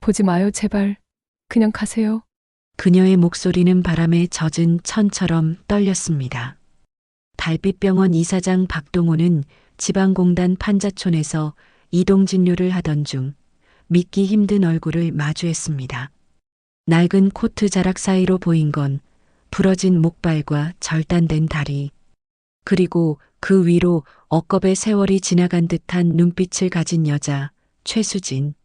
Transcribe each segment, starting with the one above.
보지 마요, 제발. 그냥 가세요. 그녀의 목소리는 바람에 젖은 천처럼 떨렸습니다. 달빛병원 이사장 박동호는 지방공단 판자촌에서 이동진료를 하던 중 믿기 힘든 얼굴을 마주했습니다. 낡은 코트 자락 사이로 보인 건 부러진 목발과 절단된 다리, 그리고 그 위로 억겁의 세월이 지나간 듯한 눈빛을 가진 여자, 최수진.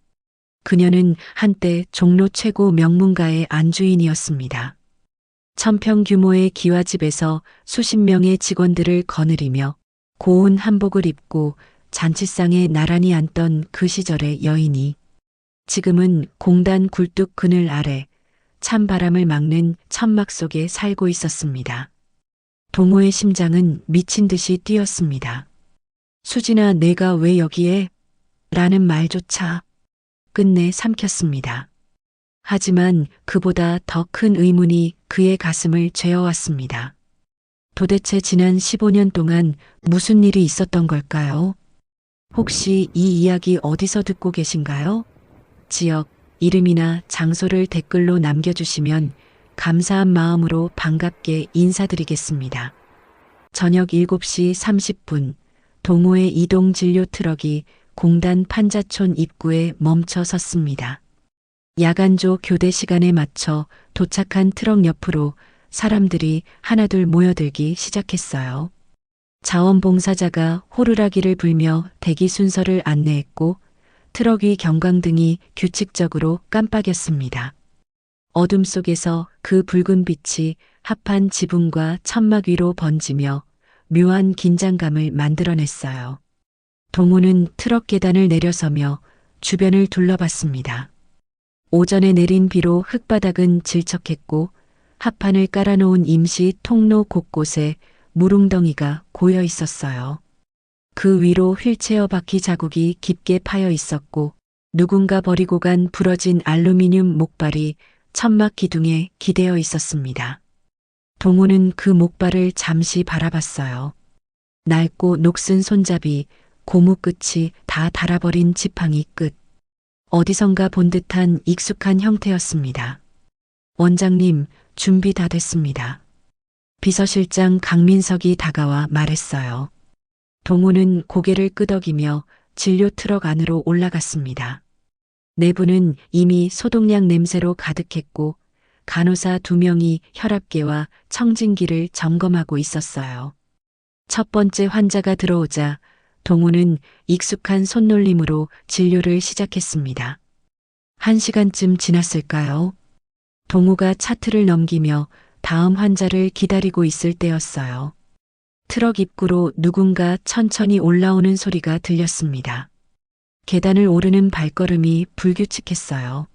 그녀는 한때 종로 최고 명문가의 안주인이었습니다. 1000평 규모의 기와집에서 수십 명의 직원들을 거느리며 고운 한복을 입고 잔치상에 나란히 앉던 그 시절의 여인이 지금은 공단 굴뚝 그늘 아래 찬바람을 막는 천막 속에 살고 있었습니다. 동호의 심장은 미친 듯이 뛰었습니다. 수진아, 내가 왜 여기에? 라는 말조차 끝내 삼켰습니다. 하지만 그보다 더 큰 의문이 그의 가슴을 죄어왔습니다. 도대체 지난 15년 동안 무슨 일이 있었던 걸까요? 혹시 이 이야기 어디서 듣고 계신가요? 지역, 이름이나 장소를 댓글로 남겨주시면 감사한 마음으로 반갑게 인사드리겠습니다. 저녁 7시 30분, 동호의 이동 진료 트럭이 공단 판자촌 입구에 멈춰 섰습니다. 야간조 교대 시간에 맞춰 도착한 트럭 옆으로 사람들이 하나둘 모여들기 시작했어요. 자원봉사자가 호루라기를 불며 대기 순서를 안내했고 트럭 위 경광등이 규칙적으로 깜빡였습니다. 어둠 속에서 그 붉은 빛이 합한 지붕과 천막 위로 번지며 묘한 긴장감을 만들어냈어요. 동호는 트럭 계단을 내려서며 주변을 둘러봤습니다. 오전에 내린 비로 흙바닥은 질척했고 합판을 깔아놓은 임시 통로 곳곳에 물웅덩이가 고여 있었어요. 그 위로 휠체어 바퀴 자국이 깊게 파여 있었고 누군가 버리고 간 부러진 알루미늄 목발이 천막 기둥에 기대어 있었습니다. 동호는 그 목발을 잠시 바라봤어요. 낡고 녹슨 손잡이, 고무 끝이 다 닳아버린 지팡이 끝. 어디선가 본 듯한 익숙한 형태였습니다. 원장님, 준비 다 됐습니다. 비서실장 강민석이 다가와 말했어요. 동호는 고개를 끄덕이며 진료 트럭 안으로 올라갔습니다. 내부는 이미 소독약 냄새로 가득했고 간호사 2명이 혈압계와 청진기를 점검하고 있었어요. 첫 번째 환자가 들어오자 동호는 익숙한 손놀림으로 진료를 시작했습니다. 1시간쯤 지났을까요? 동호가 차트를 넘기며 다음 환자를 기다리고 있을 때였어요. 트럭 입구로 누군가 천천히 올라오는 소리가 들렸습니다. 계단을 오르는 발걸음이 불규칙했어요.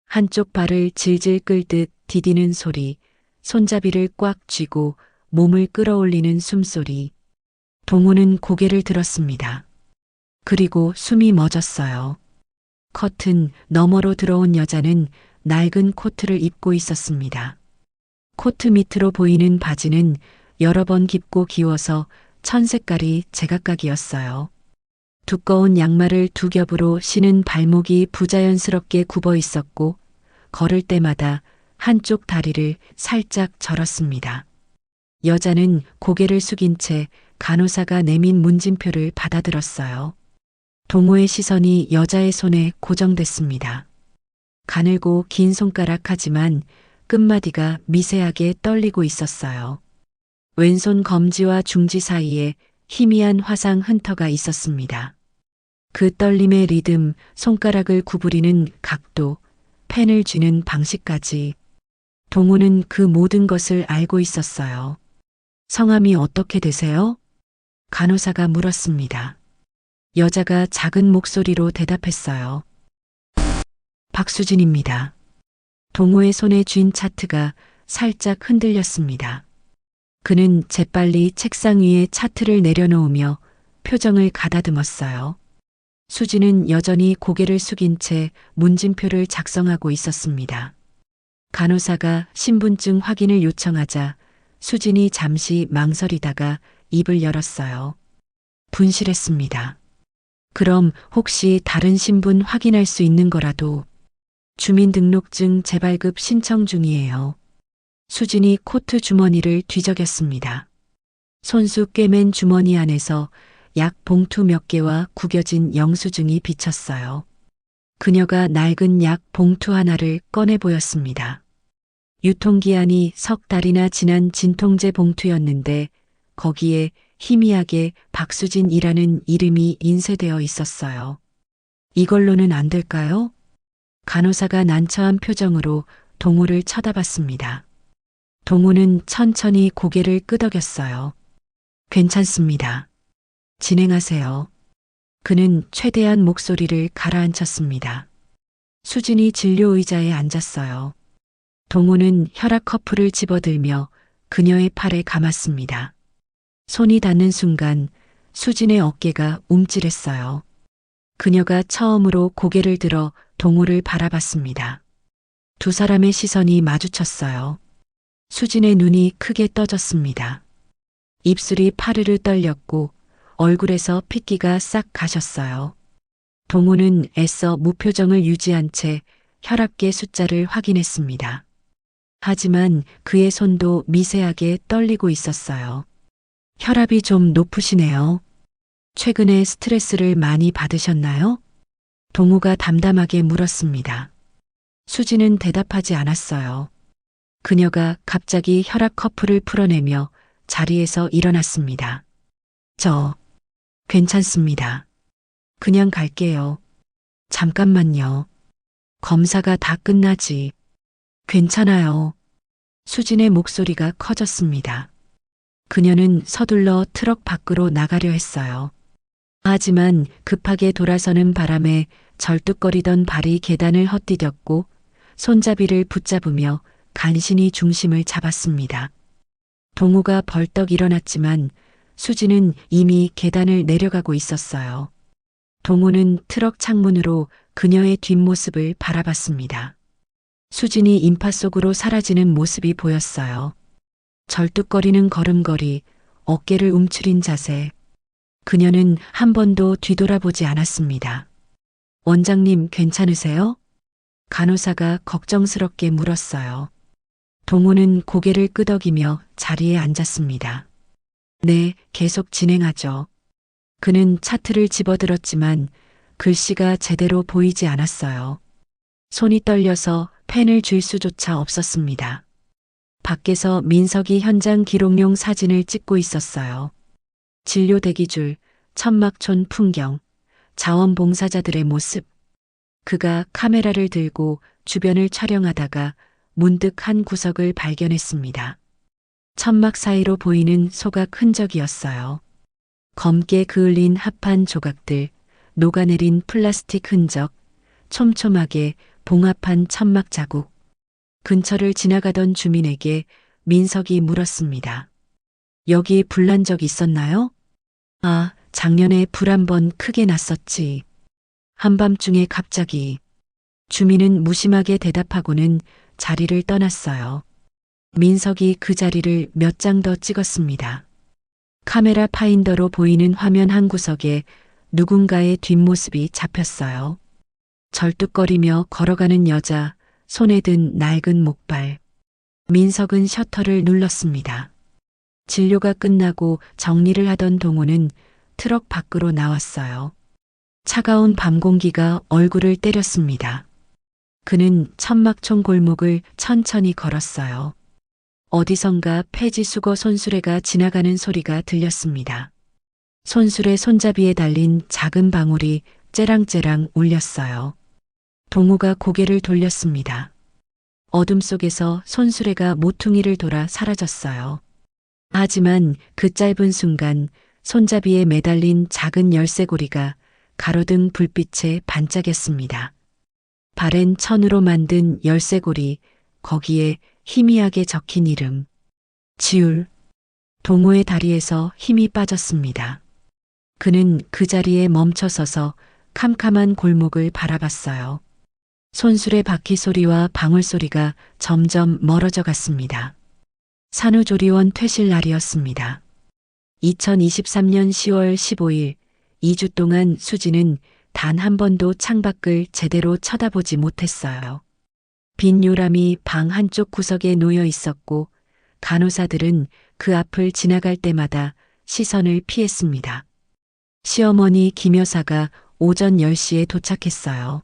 한쪽 발을 질질 끌듯 디디는 소리, 손잡이를 꽉 쥐고 몸을 끌어올리는 숨소리. 동호는 고개를 들었습니다. 그리고 숨이 멎었어요. 커튼 너머로 들어온 여자는 낡은 코트를 입고 있었습니다. 코트 밑으로 보이는 바지는 여러 번 깊고 기워서 천 색깔이 제각각이었어요. 두꺼운 양말을 2겹으로 신은 발목이 부자연스럽게 굽어 있었고 걸을 때마다 한쪽 다리를 살짝 절었습니다. 여자는 고개를 숙인 채 간호사가 내민 문진표를 받아들었어요. 동호의 시선이 여자의 손에 고정됐습니다. 가늘고 긴 손가락 하지만 끝마디가 미세하게 떨리고 있었어요. 왼손 검지와 중지 사이에 희미한 화상 흔터가 있었습니다. 그 떨림의 리듬, 손가락을 구부리는 각도, 펜을 쥐는 방식까지 동호는 그 모든 것을 알고 있었어요. 성함이 어떻게 되세요? 간호사가 물었습니다. 여자가 작은 목소리로 대답했어요. 박수진입니다. 동호의 손에 쥔 차트가 살짝 흔들렸습니다. 그는 재빨리 책상 위에 차트를 내려놓으며 표정을 가다듬었어요. 수진은 여전히 고개를 숙인 채 문진표를 작성하고 있었습니다. 간호사가 신분증 확인을 요청하자 수진이 잠시 망설이다가 입을 열었어요. 분실했습니다. 그럼 혹시 다른 신분 확인할 수 있는 거라도 주민등록증 재발급 신청 중이에요. 수진이 코트 주머니를 뒤적였습니다. 손수 꿰맨 주머니 안에서 약 봉투 몇 개와 구겨진 영수증이 비쳤어요. 그녀가 낡은 약 봉투 하나를 꺼내 보였습니다. 유통기한이 석 달이나 지난 진통제 봉투였는데 거기에 희미하게 박수진이라는 이름이 인쇄되어 있었어요. 이걸로는 안 될까요? 간호사가 난처한 표정으로 동우를 쳐다봤습니다. 동우는 천천히 고개를 끄덕였어요. 괜찮습니다. 진행하세요. 그는 최대한 목소리를 가라앉혔습니다. 수진이 진료 의자에 앉았어요. 동우는 혈압 커프를 집어들며 그녀의 팔에 감았습니다. 손이 닿는 순간 수진의 어깨가 움찔했어요. 그녀가 처음으로 고개를 들어 동우를 바라봤습니다. 두 사람의 시선이 마주쳤어요. 수진의 눈이 크게 떠졌습니다. 입술이 파르르 떨렸고 얼굴에서 핏기가 싹 가셨어요. 동우는 애써 무표정을 유지한 채 혈압계 숫자를 확인했습니다. 하지만 그의 손도 미세하게 떨리고 있었어요. 혈압이 좀 높으시네요. 최근에 스트레스를 많이 받으셨나요? 동우가 담담하게 물었습니다. 수지는 대답하지 않았어요. 그녀가 갑자기 혈압 커프를 풀어내며 자리에서 일어났습니다. 저 괜찮습니다. 그냥 갈게요. 잠깐만요. 검사가 다 끝나지. 괜찮아요. 수진의 목소리가 커졌습니다. 그녀는 서둘러 트럭 밖으로 나가려 했어요. 하지만 급하게 돌아서는 바람에 절뚝거리던 발이 계단을 헛디뎠고 손잡이를 붙잡으며 간신히 중심을 잡았습니다. 동우가 벌떡 일어났지만 수지는 이미 계단을 내려가고 있었어요. 동우는 트럭 창문으로 그녀의 뒷모습을 바라봤습니다. 수진이 인파 속으로 사라지는 모습이 보였어요. 절뚝거리는 걸음걸이, 어깨를 움츠린 자세. 그녀는 한 번도 뒤돌아보지 않았습니다. 원장님 괜찮으세요? 간호사가 걱정스럽게 물었어요. 동우는 고개를 끄덕이며 자리에 앉았습니다. 네, 계속 진행하죠. 그는 차트를 집어들었지만 글씨가 제대로 보이지 않았어요. 손이 떨려서 펜을 쥘 수조차 없었습니다. 밖에서 민석이 현장 기록용 사진을 찍고 있었어요. 진료 대기줄, 천막촌 풍경, 자원봉사자들의 모습. 그가 카메라를 들고 주변을 촬영하다가 문득 한 구석을 발견했습니다. 천막 사이로 보이는 소각 흔적이었어요. 검게 그을린 합판 조각들, 녹아내린 플라스틱 흔적, 촘촘하게 봉합한 천막 자국. 근처를 지나가던 주민에게 민석이 물었습니다. 여기 불난 적 있었나요? 아, 작년에 불 한 번 크게 났었지. 한밤중에 갑자기. 주민은 무심하게 대답하고는 자리를 떠났어요. 민석이 그 자리를 몇 장 더 찍었습니다. 카메라 파인더로 보이는 화면 한 구석에 누군가의 뒷모습이 잡혔어요. 절뚝거리며 걸어가는 여자, 손에 든 낡은 목발. 민석은 셔터를 눌렀습니다. 진료가 끝나고 정리를 하던 동우는 트럭 밖으로 나왔어요. 차가운 밤 공기가 얼굴을 때렸습니다. 그는 천막촌 골목을 천천히 걸었어요. 어디선가 폐지 수거 손수레가 지나가는 소리가 들렸습니다. 손수레 손잡이에 달린 작은 방울이 째랑째랑 울렸어요. 동우가 고개를 돌렸습니다. 어둠 속에서 손수레가 모퉁이를 돌아 사라졌어요. 하지만 그 짧은 순간 손잡이에 매달린 작은 열쇠고리가 가로등 불빛에 반짝였습니다. 바랜 천으로 만든 열쇠고리, 거기에 희미하게 적힌 이름. 지울. 동우의 다리에서 힘이 빠졌습니다. 그는 그 자리에 멈춰 서서 캄캄한 골목을 바라봤어요. 손수레 바퀴 소리와 방울 소리가 점점 멀어져 갔습니다. 산후조리원 퇴실 날이었습니다. 2023년 10월 15일 2주 동안 수지는 단 한 번도 창밖을 제대로 쳐다보지 못했어요. 빈 요람이 방 한쪽 구석에 놓여 있었고 간호사들은 그 앞을 지나갈 때마다 시선을 피했습니다. 시어머니 김 여사가 오전 10시에 도착했어요.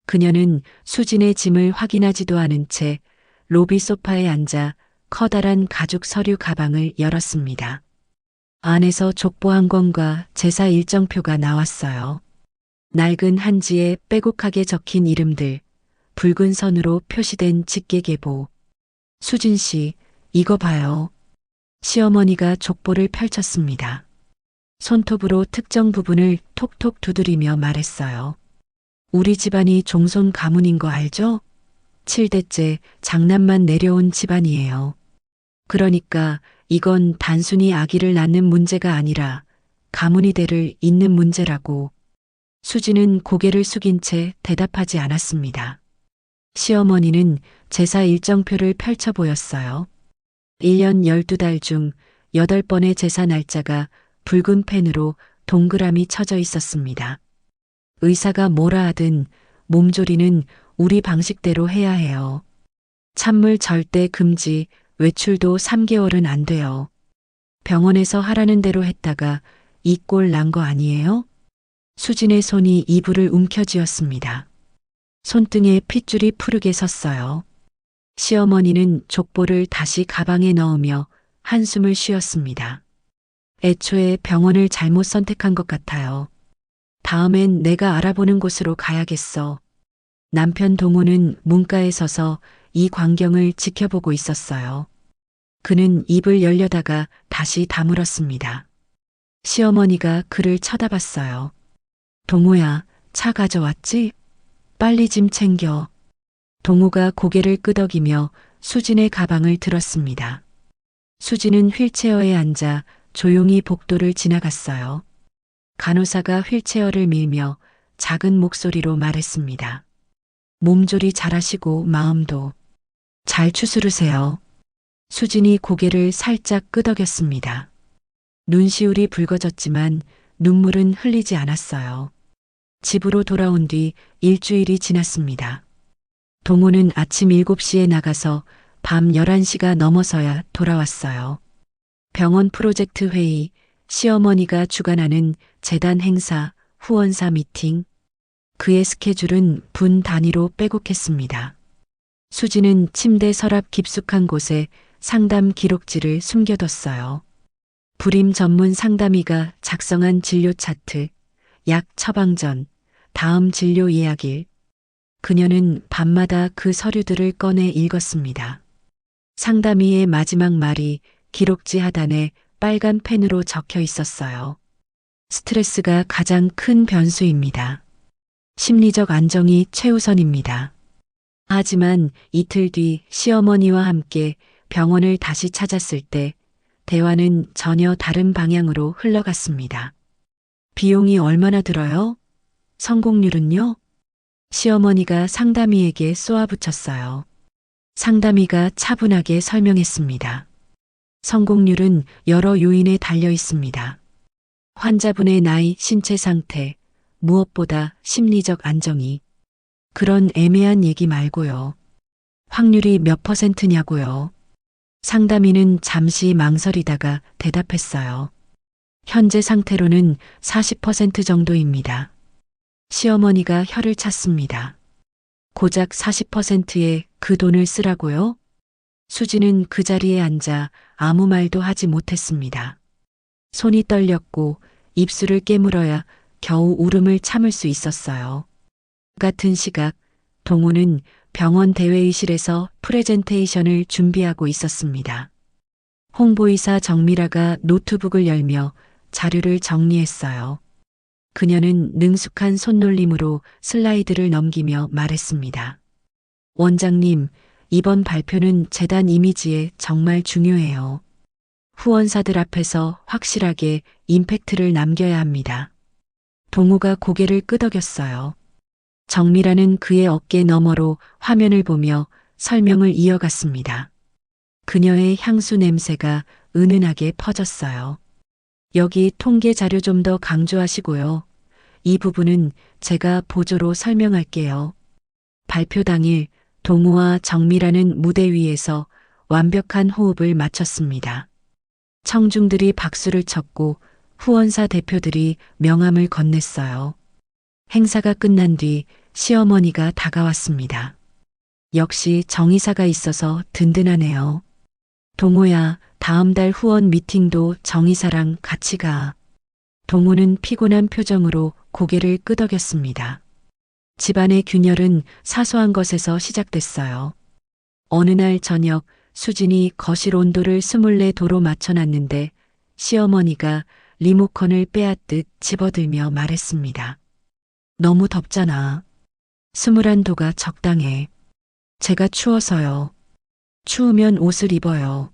그녀는 수진의 짐을 확인하지도 않은 채 로비 소파에 앉아 커다란 가죽 서류 가방을 열었습니다. 안에서 족보 한 권과 제사 일정표가 나왔어요. 낡은 한지에 빼곡하게 적힌 이름들, 붉은 선으로 표시된 직계계보. 수진 씨, 이거 봐요. 시어머니가 족보를 펼쳤습니다. 손톱으로 특정 부분을 톡톡 두드리며 말했어요. 우리 집안이 종손 가문인 거 알죠? 7대째 장남만 내려온 집안이에요. 그러니까 이건 단순히 아기를 낳는 문제가 아니라 가문이 대를 잇는 문제라고. 수지는 고개를 숙인 채 대답하지 않았습니다. 시어머니는 제사 일정표를 펼쳐 보였어요. 1년 12달 중 8번의 제사 날짜가 붉은 펜으로 동그라미 쳐져 있었습니다. 의사가 뭐라 하든 몸조리는 우리 방식대로 해야 해요. 찬물 절대 금지, 외출도 3개월은 안 돼요. 병원에서 하라는 대로 했다가 이 꼴 난 거 아니에요? 수진의 손이 이불을 움켜쥐었습니다. 손등에 핏줄이 푸르게 섰어요. 시어머니는 족보를 다시 가방에 넣으며 한숨을 쉬었습니다. 애초에 병원을 잘못 선택한 것 같아요. 다음엔 내가 알아보는 곳으로 가야겠어. 남편 동호는 문가에 서서 이 광경을 지켜보고 있었어요. 그는 입을 열려다가 다시 다물었습니다. 시어머니가 그를 쳐다봤어요. 동호야, 차 가져왔지? 빨리 짐 챙겨. 동호가 고개를 끄덕이며 수진의 가방을 들었습니다. 수진은 휠체어에 앉아 조용히 복도를 지나갔어요. 간호사가 휠체어를 밀며 작은 목소리로 말했습니다. 몸조리 잘하시고 마음도 잘 추스르세요. 수진이 고개를 살짝 끄덕였습니다. 눈시울이 붉어졌지만 눈물은 흘리지 않았어요. 집으로 돌아온 뒤 일주일이 지났습니다. 동호는 아침 7시에 나가서 밤 11시가 넘어서야 돌아왔어요. 병원 프로젝트 회의, 시어머니가 주관하는 재단 행사, 후원사 미팅. 그의 스케줄은 분 단위로 빼곡했습니다. 수지는 침대 서랍 깊숙한 곳에 상담 기록지를 숨겨뒀어요. 불임 전문 상담의가 작성한 진료 차트, 약 처방 전, 다음 진료 예약일. 그녀는 밤마다 그 서류들을 꺼내 읽었습니다. 상담의의 마지막 말이 기록지 하단에 빨간 펜으로 적혀 있었어요. 스트레스가 가장 큰 변수입니다. 심리적 안정이 최우선입니다. 하지만 이틀 뒤 시어머니와 함께 병원을 다시 찾았을 때 대화는 전혀 다른 방향으로 흘러갔습니다. 비용이 얼마나 들어요? 성공률은요? 시어머니가 상담의에게 쏘아붙였어요. 상담의가 차분하게 설명했습니다. 성공률은 여러 요인에 달려 있습니다. 환자분의 나이, 신체 상태, 무엇보다 심리적 안정이. 그런 애매한 얘기 말고요. 확률이 몇 %냐고요. 상담의는 잠시 망설이다가 대답했어요. 현재 상태로는 40% 정도입니다. 시어머니가 혀를 찼습니다. 고작 40%에 그 돈을 쓰라고요? 수지는 그 자리에 앉아 아무 말도 하지 못했습니다. 손이 떨렸고 입술을 깨물어야 겨우 울음을 참을 수 있었어요. 같은 시각 동호는 병원 대회의실에서 프레젠테이션을 준비하고 있었습니다. 홍보이사 정미라가 노트북을 열며 자료를 정리했어요. 그녀는 능숙한 손놀림으로 슬라이드를 넘기며 말했습니다. 원장님, 이번 발표는 재단 이미지에 정말 중요해요. 후원사들 앞에서 확실하게 임팩트를 남겨야 합니다. 동호가 고개를 끄덕였어요. 정미라는 그의 어깨 너머로 화면을 보며 설명을 이어갔습니다. 그녀의 향수 냄새가 은은하게 퍼졌어요. 여기 통계 자료 좀 더 강조하시고요. 이 부분은 제가 보조로 설명할게요. 발표 당일 동우와 정미라는 무대 위에서 완벽한 호흡을 맞췄습니다. 청중들이 박수를 쳤고 후원사 대표들이 명함을 건넸어요. 행사가 끝난 뒤 시어머니가 다가왔습니다. 역시 정의사가 있어서 든든하네요. 동호야, 다음 달 후원 미팅도 정의사랑 같이 가. 동호는 피곤한 표정으로 고개를 끄덕였습니다. 집안의 균열은 사소한 것에서 시작됐어요. 어느 날 저녁 수진이 거실 온도를 24도로 맞춰놨는데 시어머니가 리모컨을 빼앗듯 집어들며 말했습니다. 너무 덥잖아. 21도가 적당해. 제가 추워서요. 추우면 옷을 입어요.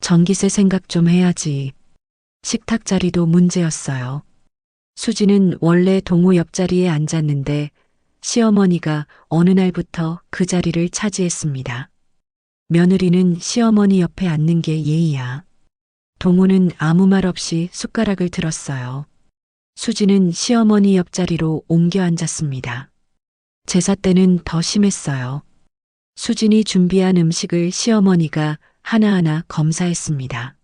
전기세 생각 좀 해야지. 식탁 자리도 문제였어요. 수지는 원래 동호 옆자리에 앉았는데 시어머니가 어느 날부터 그 자리를 차지했습니다. 며느리는 시어머니 옆에 앉는 게 예의야. 동호는 아무 말 없이 숟가락을 들었어요. 수지는 시어머니 옆자리로 옮겨 앉았습니다. 제사 때는 더 심했어요. 수진이 준비한 음식을 시어머니가 하나하나 검사했습니다.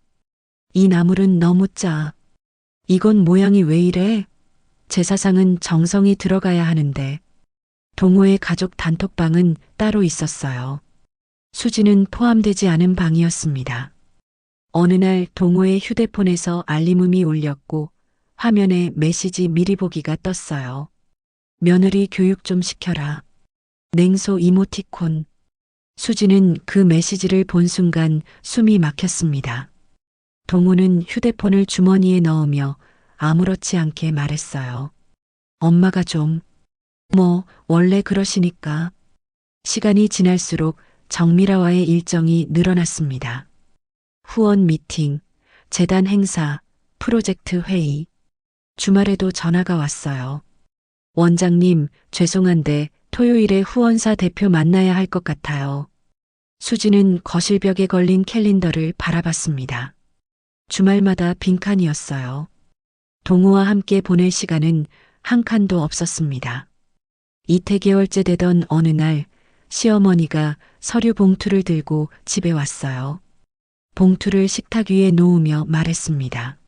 이 나물은 너무 짜. 이건 모양이 왜 이래? 제사상은 정성이 들어가야 하는데. 동호의 가족 단톡방은 따로 있었어요. 수지는 포함되지 않은 방이었습니다. 어느 날 동호의 휴대폰에서 알림음이 울렸고 화면에 메시지 미리 보기가 떴어요. 며느리 교육 좀 시켜라. 냉소 이모티콘. 수지는 그 메시지를 본 순간 숨이 막혔습니다. 동호는 휴대폰을 주머니에 넣으며 아무렇지 않게 말했어요. 엄마가 좀. 원래 그러시니까. 시간이 지날수록 정미라와의 일정이 늘어났습니다. 후원 미팅, 재단 행사, 프로젝트 회의. 주말에도 전화가 왔어요. 원장님, 죄송한데 토요일에 후원사 대표 만나야 할 것 같아요. 수지는 거실벽에 걸린 캘린더를 바라봤습니다. 주말마다 빈칸이었어요. 동호와 함께 보낼 시간은 한 칸도 없었습니다. 이태개월째 되던 어느 날 시어머니가 서류 봉투를 들고 집에 왔어요. 봉투를 식탁 위에 놓으며 말했습니다.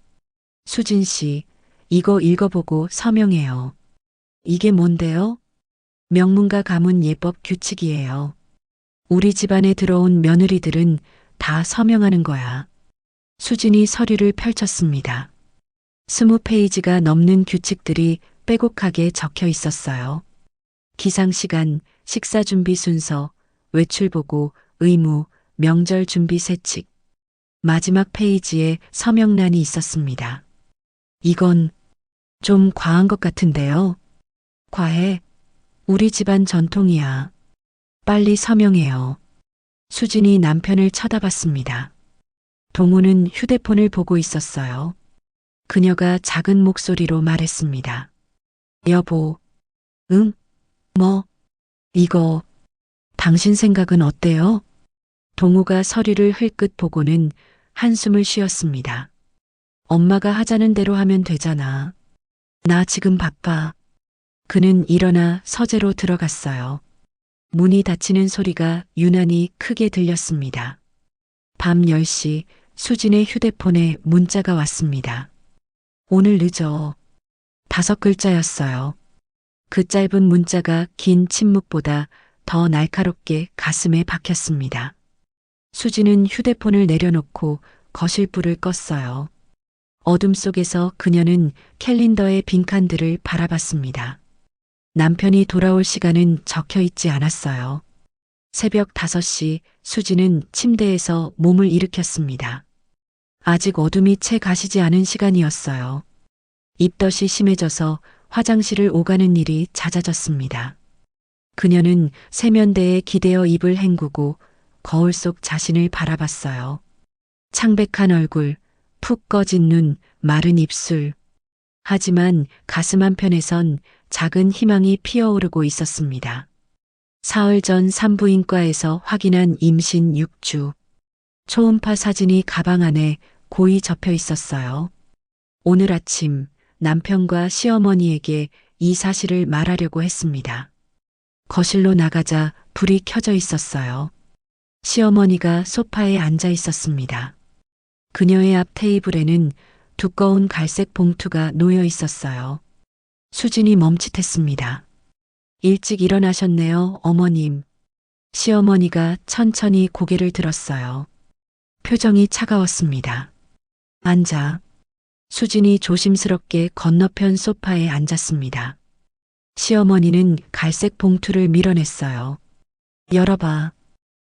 수진 씨, 이거 읽어보고 서명해요. 이게 뭔데요? 명문가 가문 예법 규칙이에요. 우리 집안에 들어온 며느리들은 다 서명하는 거야. 수진이 서류를 펼쳤습니다. 20페이지가 넘는 규칙들이 빼곡하게 적혀 있었어요. 기상시간, 식사준비 순서, 외출보고, 의무, 명절 준비 세칙. 마지막 페이지에 서명란이 있었습니다. 이건 좀 과한 것 같은데요. 과해. 우리 집안 전통이야. 빨리 서명해요. 수진이 남편을 쳐다봤습니다. 동우는 휴대폰을 보고 있었어요. 그녀가 작은 목소리로 말했습니다. 여보, 응? 이거, 당신 생각은 어때요? 동우가 서류를 흘끗 보고는 한숨을 쉬었습니다. 엄마가 하자는 대로 하면 되잖아. 나 지금 바빠. 그는 일어나 서재로 들어갔어요. 문이 닫히는 소리가 유난히 크게 들렸습니다. 밤 10시 수진의 휴대폰에 문자가 왔습니다. 오늘 늦어. 5글자였어요. 그 짧은 문자가 긴 침묵보다 더 날카롭게 가슴에 박혔습니다. 수진은 휴대폰을 내려놓고 거실불을 껐어요. 어둠 속에서 그녀는 캘린더의 빈칸들을 바라봤습니다. 남편이 돌아올 시간은 적혀 있지 않았어요. 새벽 5시 수진은 침대에서 몸을 일으켰습니다. 아직 어둠이 채 가시지 않은 시간이었어요. 입덧이 심해져서 화장실을 오가는 일이 잦아졌습니다. 그녀는 세면대에 기대어 입을 헹구고 거울 속 자신을 바라봤어요. 창백한 얼굴, 푹 꺼진 눈, 마른 입술. 하지만 가슴 한편에선 작은 희망이 피어오르고 있었습니다. 사흘 전 산부인과에서 확인한 임신 6주. 초음파 사진이 가방 안에 고이 접혀 있었어요. 오늘 아침 남편과 시어머니에게 이 사실을 말하려고 했습니다. 거실로 나가자 불이 켜져 있었어요. 시어머니가 소파에 앉아 있었습니다. 그녀의 앞 테이블에는 두꺼운 갈색 봉투가 놓여 있었어요. 수진이 멈칫했습니다. 일찍 일어나셨네요, 어머님. 시어머니가 천천히 고개를 들었어요. 표정이 차가웠습니다. 앉아. 수진이 조심스럽게 건너편 소파에 앉았습니다. 시어머니는 갈색 봉투를 밀어냈어요. 열어봐.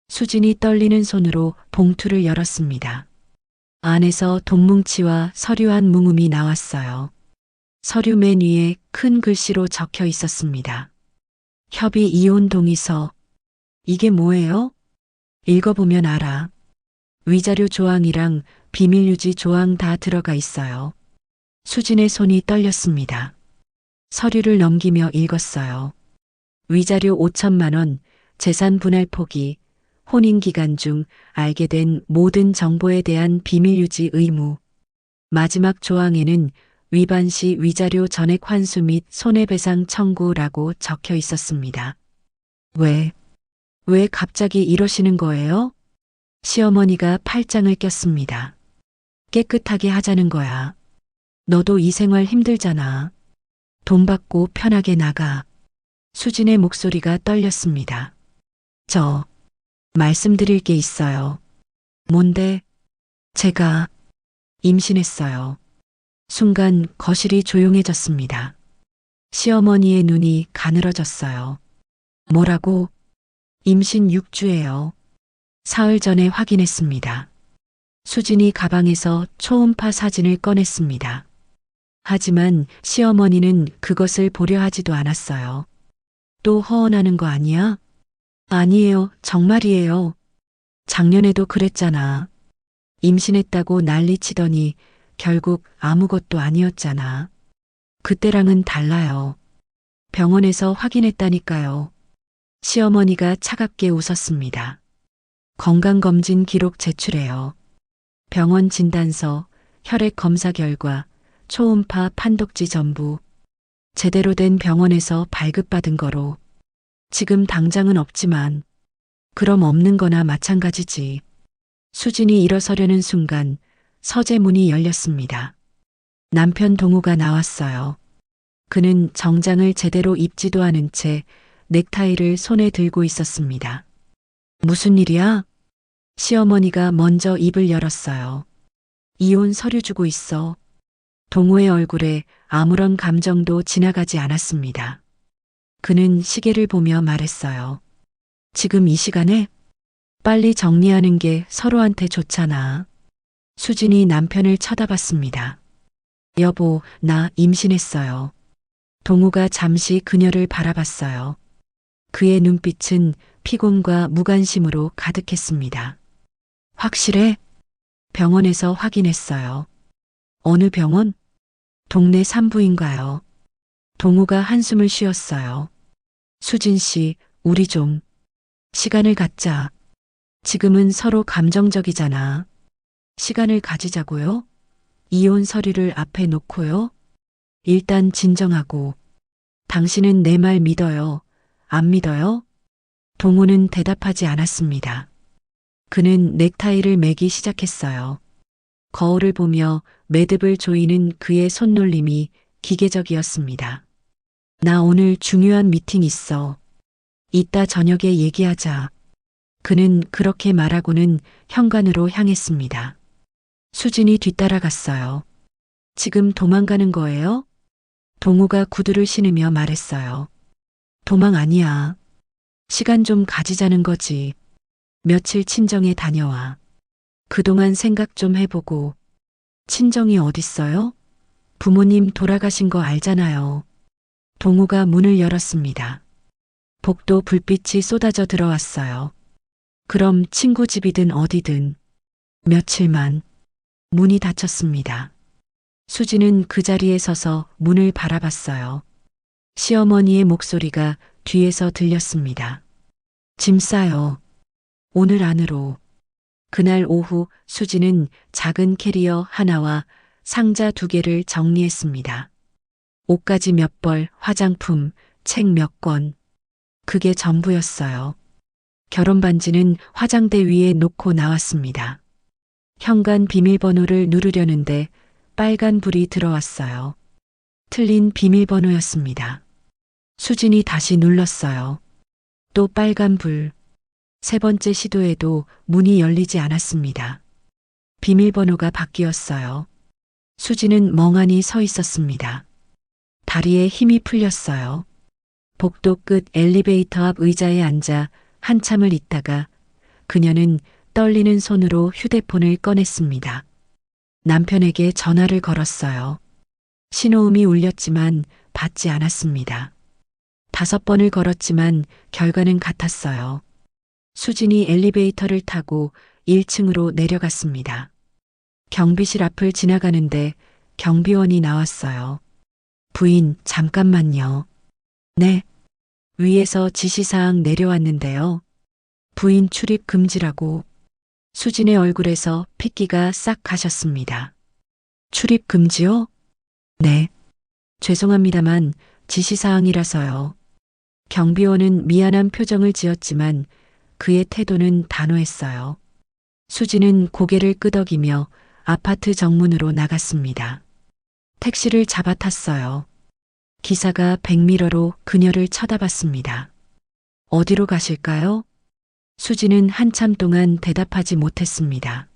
수진이 떨리는 손으로 봉투를 열었습니다. 안에서 돈뭉치와 서류 한 뭉음이 나왔어요. 서류 맨 위에 큰 글씨로 적혀 있었습니다. 협의 이혼 동의서. 이게 뭐예요? 읽어보면 알아. 위자료 조항이랑 비밀 유지 조항 다 들어가 있어요. 수진의 손이 떨렸습니다. 서류를 넘기며 읽었어요. 위자료 5천만 원, 재산 분할 포기, 혼인 기간 중 알게 된 모든 정보에 대한 비밀 유지 의무. 마지막 조항에는 위반 시 위자료 전액 환수 및 손해배상 청구라고 적혀 있었습니다. 왜 갑자기 이러시는 거예요? 시어머니가 팔짱을 꼈습니다. 깨끗하게 하자는 거야. 너도 이 생활 힘들잖아. 돈 받고 편하게 나가. 수진의 목소리가 떨렸습니다. 저 말씀드릴 게 있어요. 뭔데? 제가 임신했어요. 순간 거실이 조용해졌습니다. 시어머니의 눈이 가늘어졌어요. 뭐라고? 임신 6주예요. 사흘 전에 확인했습니다. 수진이 가방에서 초음파 사진을 꺼냈습니다. 하지만 시어머니는 그것을 보려 하지도 않았어요. 또 허언하는 거 아니야? 아니에요, 정말이에요. 작년에도 그랬잖아. 임신했다고 난리치더니 결국 아무것도 아니었잖아. 그때랑은 달라요. 병원에서 확인했다니까요. 시어머니가 차갑게 웃었습니다. 건강검진 기록 제출해요. 병원 진단서, 혈액 검사 결과, 초음파 판독지 전부. 제대로 된 병원에서 발급받은 거로. 지금 당장은 없지만, 그럼 없는 거나 마찬가지지. 수진이 일어서려는 순간 서재 문이 열렸습니다. 남편 동우가 나왔어요. 그는 정장을 제대로 입지도 않은 채 넥타이를 손에 들고 있었습니다. 무슨 일이야? 시어머니가 먼저 입을 열었어요. 이혼 서류 주고 있어. 동우의 얼굴에 아무런 감정도 지나가지 않았습니다. 그는 시계를 보며 말했어요. 지금 이 시간에? 빨리 정리하는 게 서로한테 좋잖아. 수진이 남편을 쳐다봤습니다. 여보, 나 임신했어요. 동우가 잠시 그녀를 바라봤어요. 그의 눈빛은 피곤과 무관심으로 가득했습니다. 확실해? 병원에서 확인했어요. 어느 병원? 동네 산부인가요? 동우가 한숨을 쉬었어요. 수진 씨, 우리 좀 시간을 갖자. 지금은 서로 감정적이잖아. 시간을 가지자고요? 이혼 서류를 앞에 놓고요? 일단 진정하고. 당신은 내 말 믿어요? 안 믿어요? 동우는 대답하지 않았습니다. 그는 넥타이를 매기 시작했어요. 거울을 보며 매듭을 조이는 그의 손놀림이 기계적이었습니다. 나 오늘 중요한 미팅 있어. 이따 저녁에 얘기하자. 그는 그렇게 말하고는 현관으로 향했습니다. 수진이 뒤따라갔어요. 지금 도망가는 거예요? 동우가 구두를 신으며 말했어요. 도망 아니야. 시간 좀 가지자는 거지. 며칠 친정에 다녀와. 그동안 생각 좀 해보고. 친정이 어딨어요? 부모님 돌아가신 거 알잖아요. 동우가 문을 열었습니다. 복도 불빛이 쏟아져 들어왔어요. 그럼 친구 집이든 어디든. 며칠만. 문이 닫혔습니다. 수지는 그 자리에 서서 문을 바라봤어요. 시어머니의 목소리가 뒤에서 들렸습니다. 짐 싸요. 오늘 안으로. 그날 오후 수지는 작은 캐리어 하나와 상자 2개를 정리했습니다. 옷가지 몇 벌, 화장품, 책 몇 권. 그게 전부였어요. 결혼 반지는 화장대 위에 놓고 나왔습니다. 현관 비밀번호를 누르려는데 빨간 불이 들어왔어요. 틀린 비밀번호였습니다. 수진이 다시 눌렀어요. 또 빨간 불. 세 번째 시도에도 문이 열리지 않았습니다. 비밀번호가 바뀌었어요. 수진은 멍하니 서 있었습니다. 다리에 힘이 풀렸어요. 복도 끝 엘리베이터 앞 의자에 앉아 한참을 있다가 그녀는 떨리는 손으로 휴대폰을 꺼냈습니다. 남편에게 전화를 걸었어요. 신호음이 울렸지만 받지 않았습니다. 5번을 걸었지만 결과는 같았어요. 수진이 엘리베이터를 타고 1층으로 내려갔습니다. 경비실 앞을 지나가는데 경비원이 나왔어요. 부인, 잠깐만요. 네. 위에서 지시사항 내려왔는데요. 부인 출입 금지라고. 수진의 얼굴에서 핏기가 싹 가셨습니다. 출입 금지요? 네. 죄송합니다만 지시사항이라서요. 경비원은 미안한 표정을 지었지만 그의 태도는 단호했어요. 수진은 고개를 끄덕이며 아파트 정문으로 나갔습니다. 택시를 잡아탔어요. 기사가 백미러로 그녀를 쳐다봤습니다. 어디로 가실까요? 수진은 한참 동안 대답하지 못했습니다.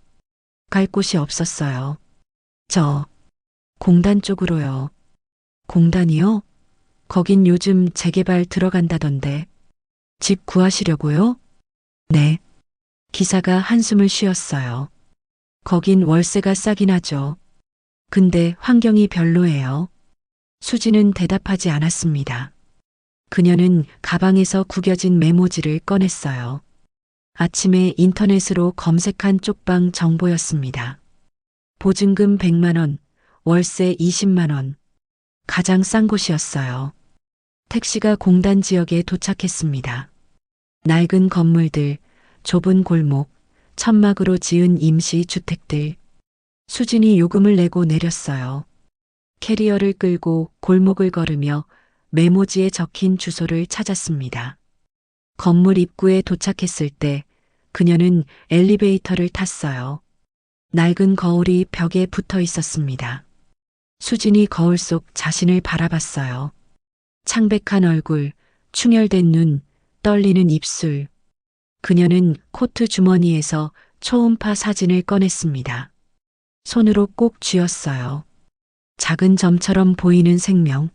갈 곳이 없었어요. 공단 쪽으로요. 공단이요? 거긴 요즘 재개발 들어간다던데. 집 구하시려고요? 네. 기사가 한숨을 쉬었어요. 거긴 월세가 싸긴 하죠. 근데 환경이 별로예요. 수지는 대답하지 않았습니다. 그녀는 가방에서 구겨진 메모지를 꺼냈어요. 아침에 인터넷으로 검색한 쪽방 정보였습니다. 보증금 100만 원, 월세 20만 원. 가장 싼 곳이었어요. 택시가 공단 지역에 도착했습니다. 낡은 건물들, 좁은 골목, 천막으로 지은 임시 주택들. 수진이 요금을 내고 내렸어요. 캐리어를 끌고 골목을 걸으며 메모지에 적힌 주소를 찾았습니다. 건물 입구에 도착했을 때 그녀는 엘리베이터를 탔어요. 낡은 거울이 벽에 붙어 있었습니다. 수진이 거울 속 자신을 바라봤어요. 창백한 얼굴, 충혈된 눈, 떨리는 입술. 그녀는 코트 주머니에서 초음파 사진을 꺼냈습니다. 손으로 꼭 쥐었어요. 작은 점처럼 보이는 생명.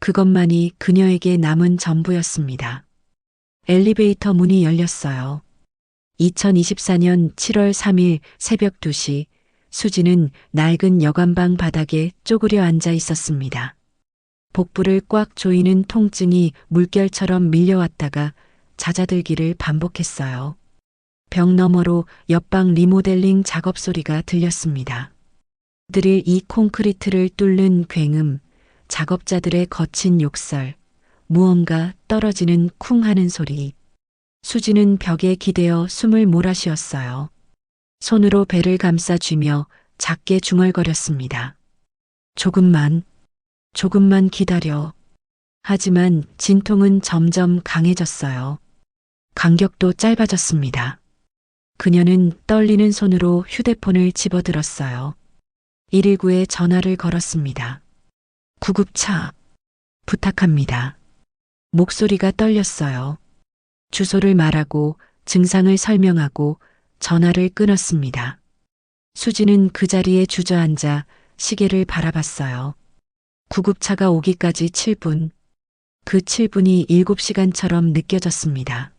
그것만이 그녀에게 남은 전부였습니다. 엘리베이터 문이 열렸어요. 2024년 7월 3일 새벽 2시 수지는 낡은 여관방 바닥에 쪼그려 앉아 있었습니다. 복부를 꽉 조이는 통증이 물결처럼 밀려왔다가 잦아들기를 반복했어요. 벽 너머로 옆방 리모델링 작업 소리가 들렸습니다. 드릴 이 콘크리트를 뚫는 굉음, 작업자들의 거친 욕설, 무언가 떨어지는 쿵 하는 소리. 수지는 벽에 기대어 숨을 몰아쉬었어요. 손으로 배를 감싸쥐며 작게 중얼거렸습니다. 조금만 기다려. 하지만 진통은 점점 강해졌어요. 간격도 짧아졌습니다. 그녀는 떨리는 손으로 휴대폰을 집어들었어요. 119에 전화를 걸었습니다. 구급차. 부탁합니다. 목소리가 떨렸어요. 주소를 말하고 증상을 설명하고 전화를 끊었습니다. 수지는 그 자리에 주저앉아 시계를 바라봤어요. 구급차가 오기까지 7분. 그 7분이 7시간처럼 느껴졌습니다.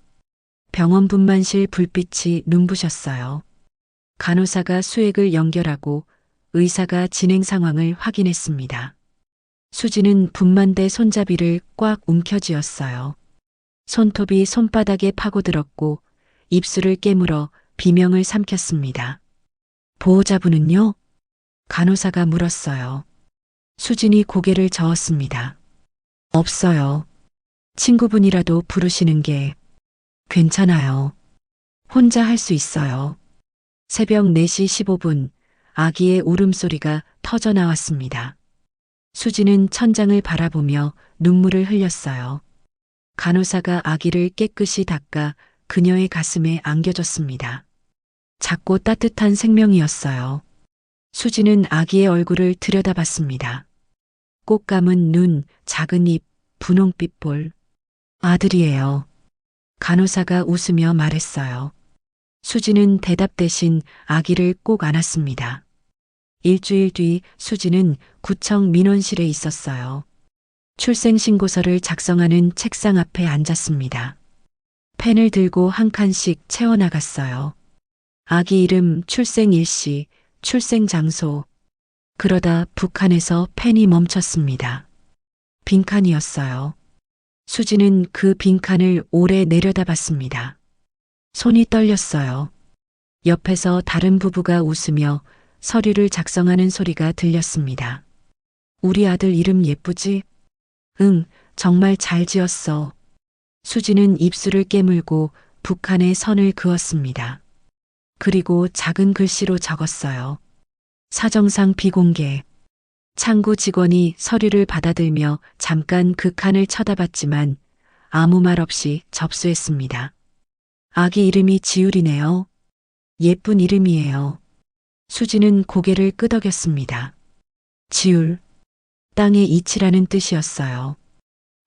병원 분만실 불빛이 눈부셨어요. 간호사가 수액을 연결하고 의사가 진행 상황을 확인했습니다. 수지는 분만대 손잡이를 꽉 움켜쥐었어요. 손톱이 손바닥에 파고들었고 입술을 깨물어 비명을 삼켰습니다. 보호자분은요? 간호사가 물었어요. 수진이 고개를 저었습니다. 없어요. 친구분이라도 부르시는 게 괜찮아요. 혼자 할 수 있어요. 새벽 4시 15분 아기의 울음소리가 터져 나왔습니다. 수지는 천장을 바라보며 눈물을 흘렸어요. 간호사가 아기를 깨끗이 닦아 그녀의 가슴에 안겨줬습니다. 작고 따뜻한 생명이었어요. 수지는 아기의 얼굴을 들여다봤습니다. 꼭 감은 눈, 작은 입, 분홍빛 볼. 아들이에요. 간호사가 웃으며 말했어요. 수지는 대답 대신 아기를 꼭 안았습니다. 일주일 뒤 수지는 구청 민원실에 있었어요. 출생신고서를 작성하는 책상 앞에 앉았습니다. 펜을 들고 한 칸씩 채워나갔어요. 아기 이름, 출생 일시, 출생 장소. 그러다 북한에서 펜이 멈췄습니다. 빈칸이었어요. 수지는 그 빈칸을 오래 내려다봤습니다. 손이 떨렸어요. 옆에서 다른 부부가 웃으며 서류를 작성하는 소리가 들렸습니다. 우리 아들 이름 예쁘지? 응, 정말 잘 지었어. 수지는 입술을 깨물고 북한의 선을 그었습니다. 그리고 작은 글씨로 적었어요. 사정상 비공개. 창구 직원이 서류를 받아들며 잠깐 그 칸을 쳐다봤지만 아무 말 없이 접수했습니다. 아기 이름이 지율이네요. 예쁜 이름이에요. 수지는 고개를 끄덕였습니다. 지율, 땅의 이치라는 뜻이었어요.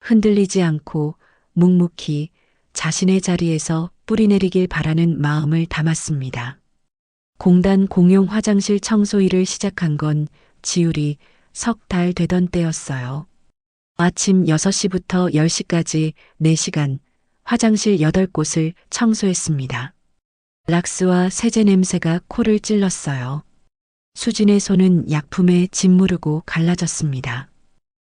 흔들리지 않고 묵묵히 자신의 자리에서 뿌리내리길 바라는 마음을 담았습니다. 공단 공용 화장실 청소 일을 시작한 건 지율이 석 달 되던 때였어요. 아침 6시부터 10시까지 4시간 화장실 8곳을 청소했습니다. 락스와 세제 냄새가 코를 찔렀어요. 수진의 손은 약품에 짓무르고 갈라졌습니다.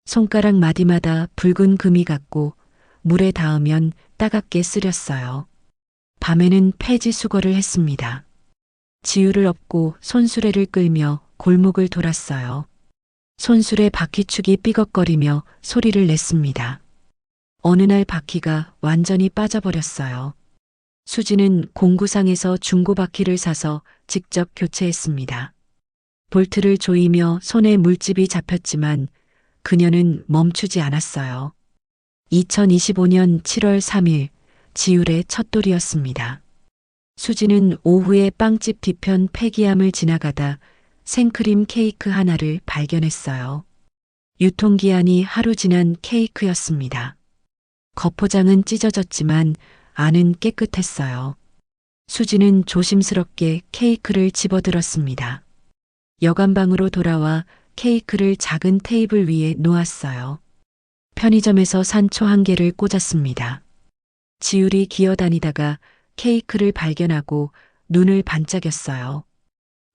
손가락 마디마다 붉은 금이 갔고 물에 닿으면 따갑게 쓰렸어요. 밤에는 폐지 수거를 했습니다. 지유를 업고 손수레를 끌며 골목을 돌았어요. 손수레 바퀴축이 삐걱거리며 소리를 냈습니다. 어느 날 바퀴가 완전히 빠져버렸어요. 수지는 공구상에서 중고 바퀴를 사서 직접 교체했습니다. 볼트를 조이며 손에 물집이 잡혔지만 그녀는 멈추지 않았어요. 2025년 7월 3일 지율의 첫 돌이었습니다. 수지는 오후에 빵집 뒤편 폐기함을 지나가다 생크림 케이크 하나를 발견했어요. 유통기한이 하루 지난 케이크였습니다. 겉포장은 찢어졌지만 안은 깨끗했어요. 수지는 조심스럽게 케이크를 집어들었습니다. 여관방으로 돌아와 케이크를 작은 테이블 위에 놓았어요. 편의점에서 산 초 한 개를 꽂았습니다. 지율이 기어다니다가 케이크를 발견하고 눈을 반짝였어요.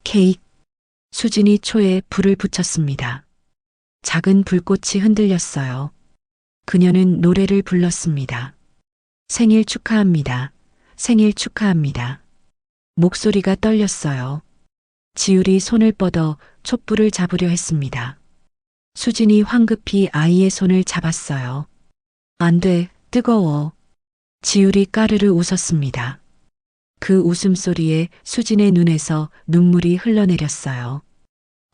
케이크. 수진이 초에 불을 붙였습니다. 작은 불꽃이 흔들렸어요. 그녀는 노래를 불렀습니다. 생일 축하합니다. 생일 축하합니다. 목소리가 떨렸어요. 지율이 손을 뻗어 촛불을 잡으려 했습니다. 수진이 황급히 아이의 손을 잡았어요. 안 돼, 뜨거워. 지율이 까르르 웃었습니다. 그 웃음소리에 수진의 눈에서 눈물이 흘러내렸어요.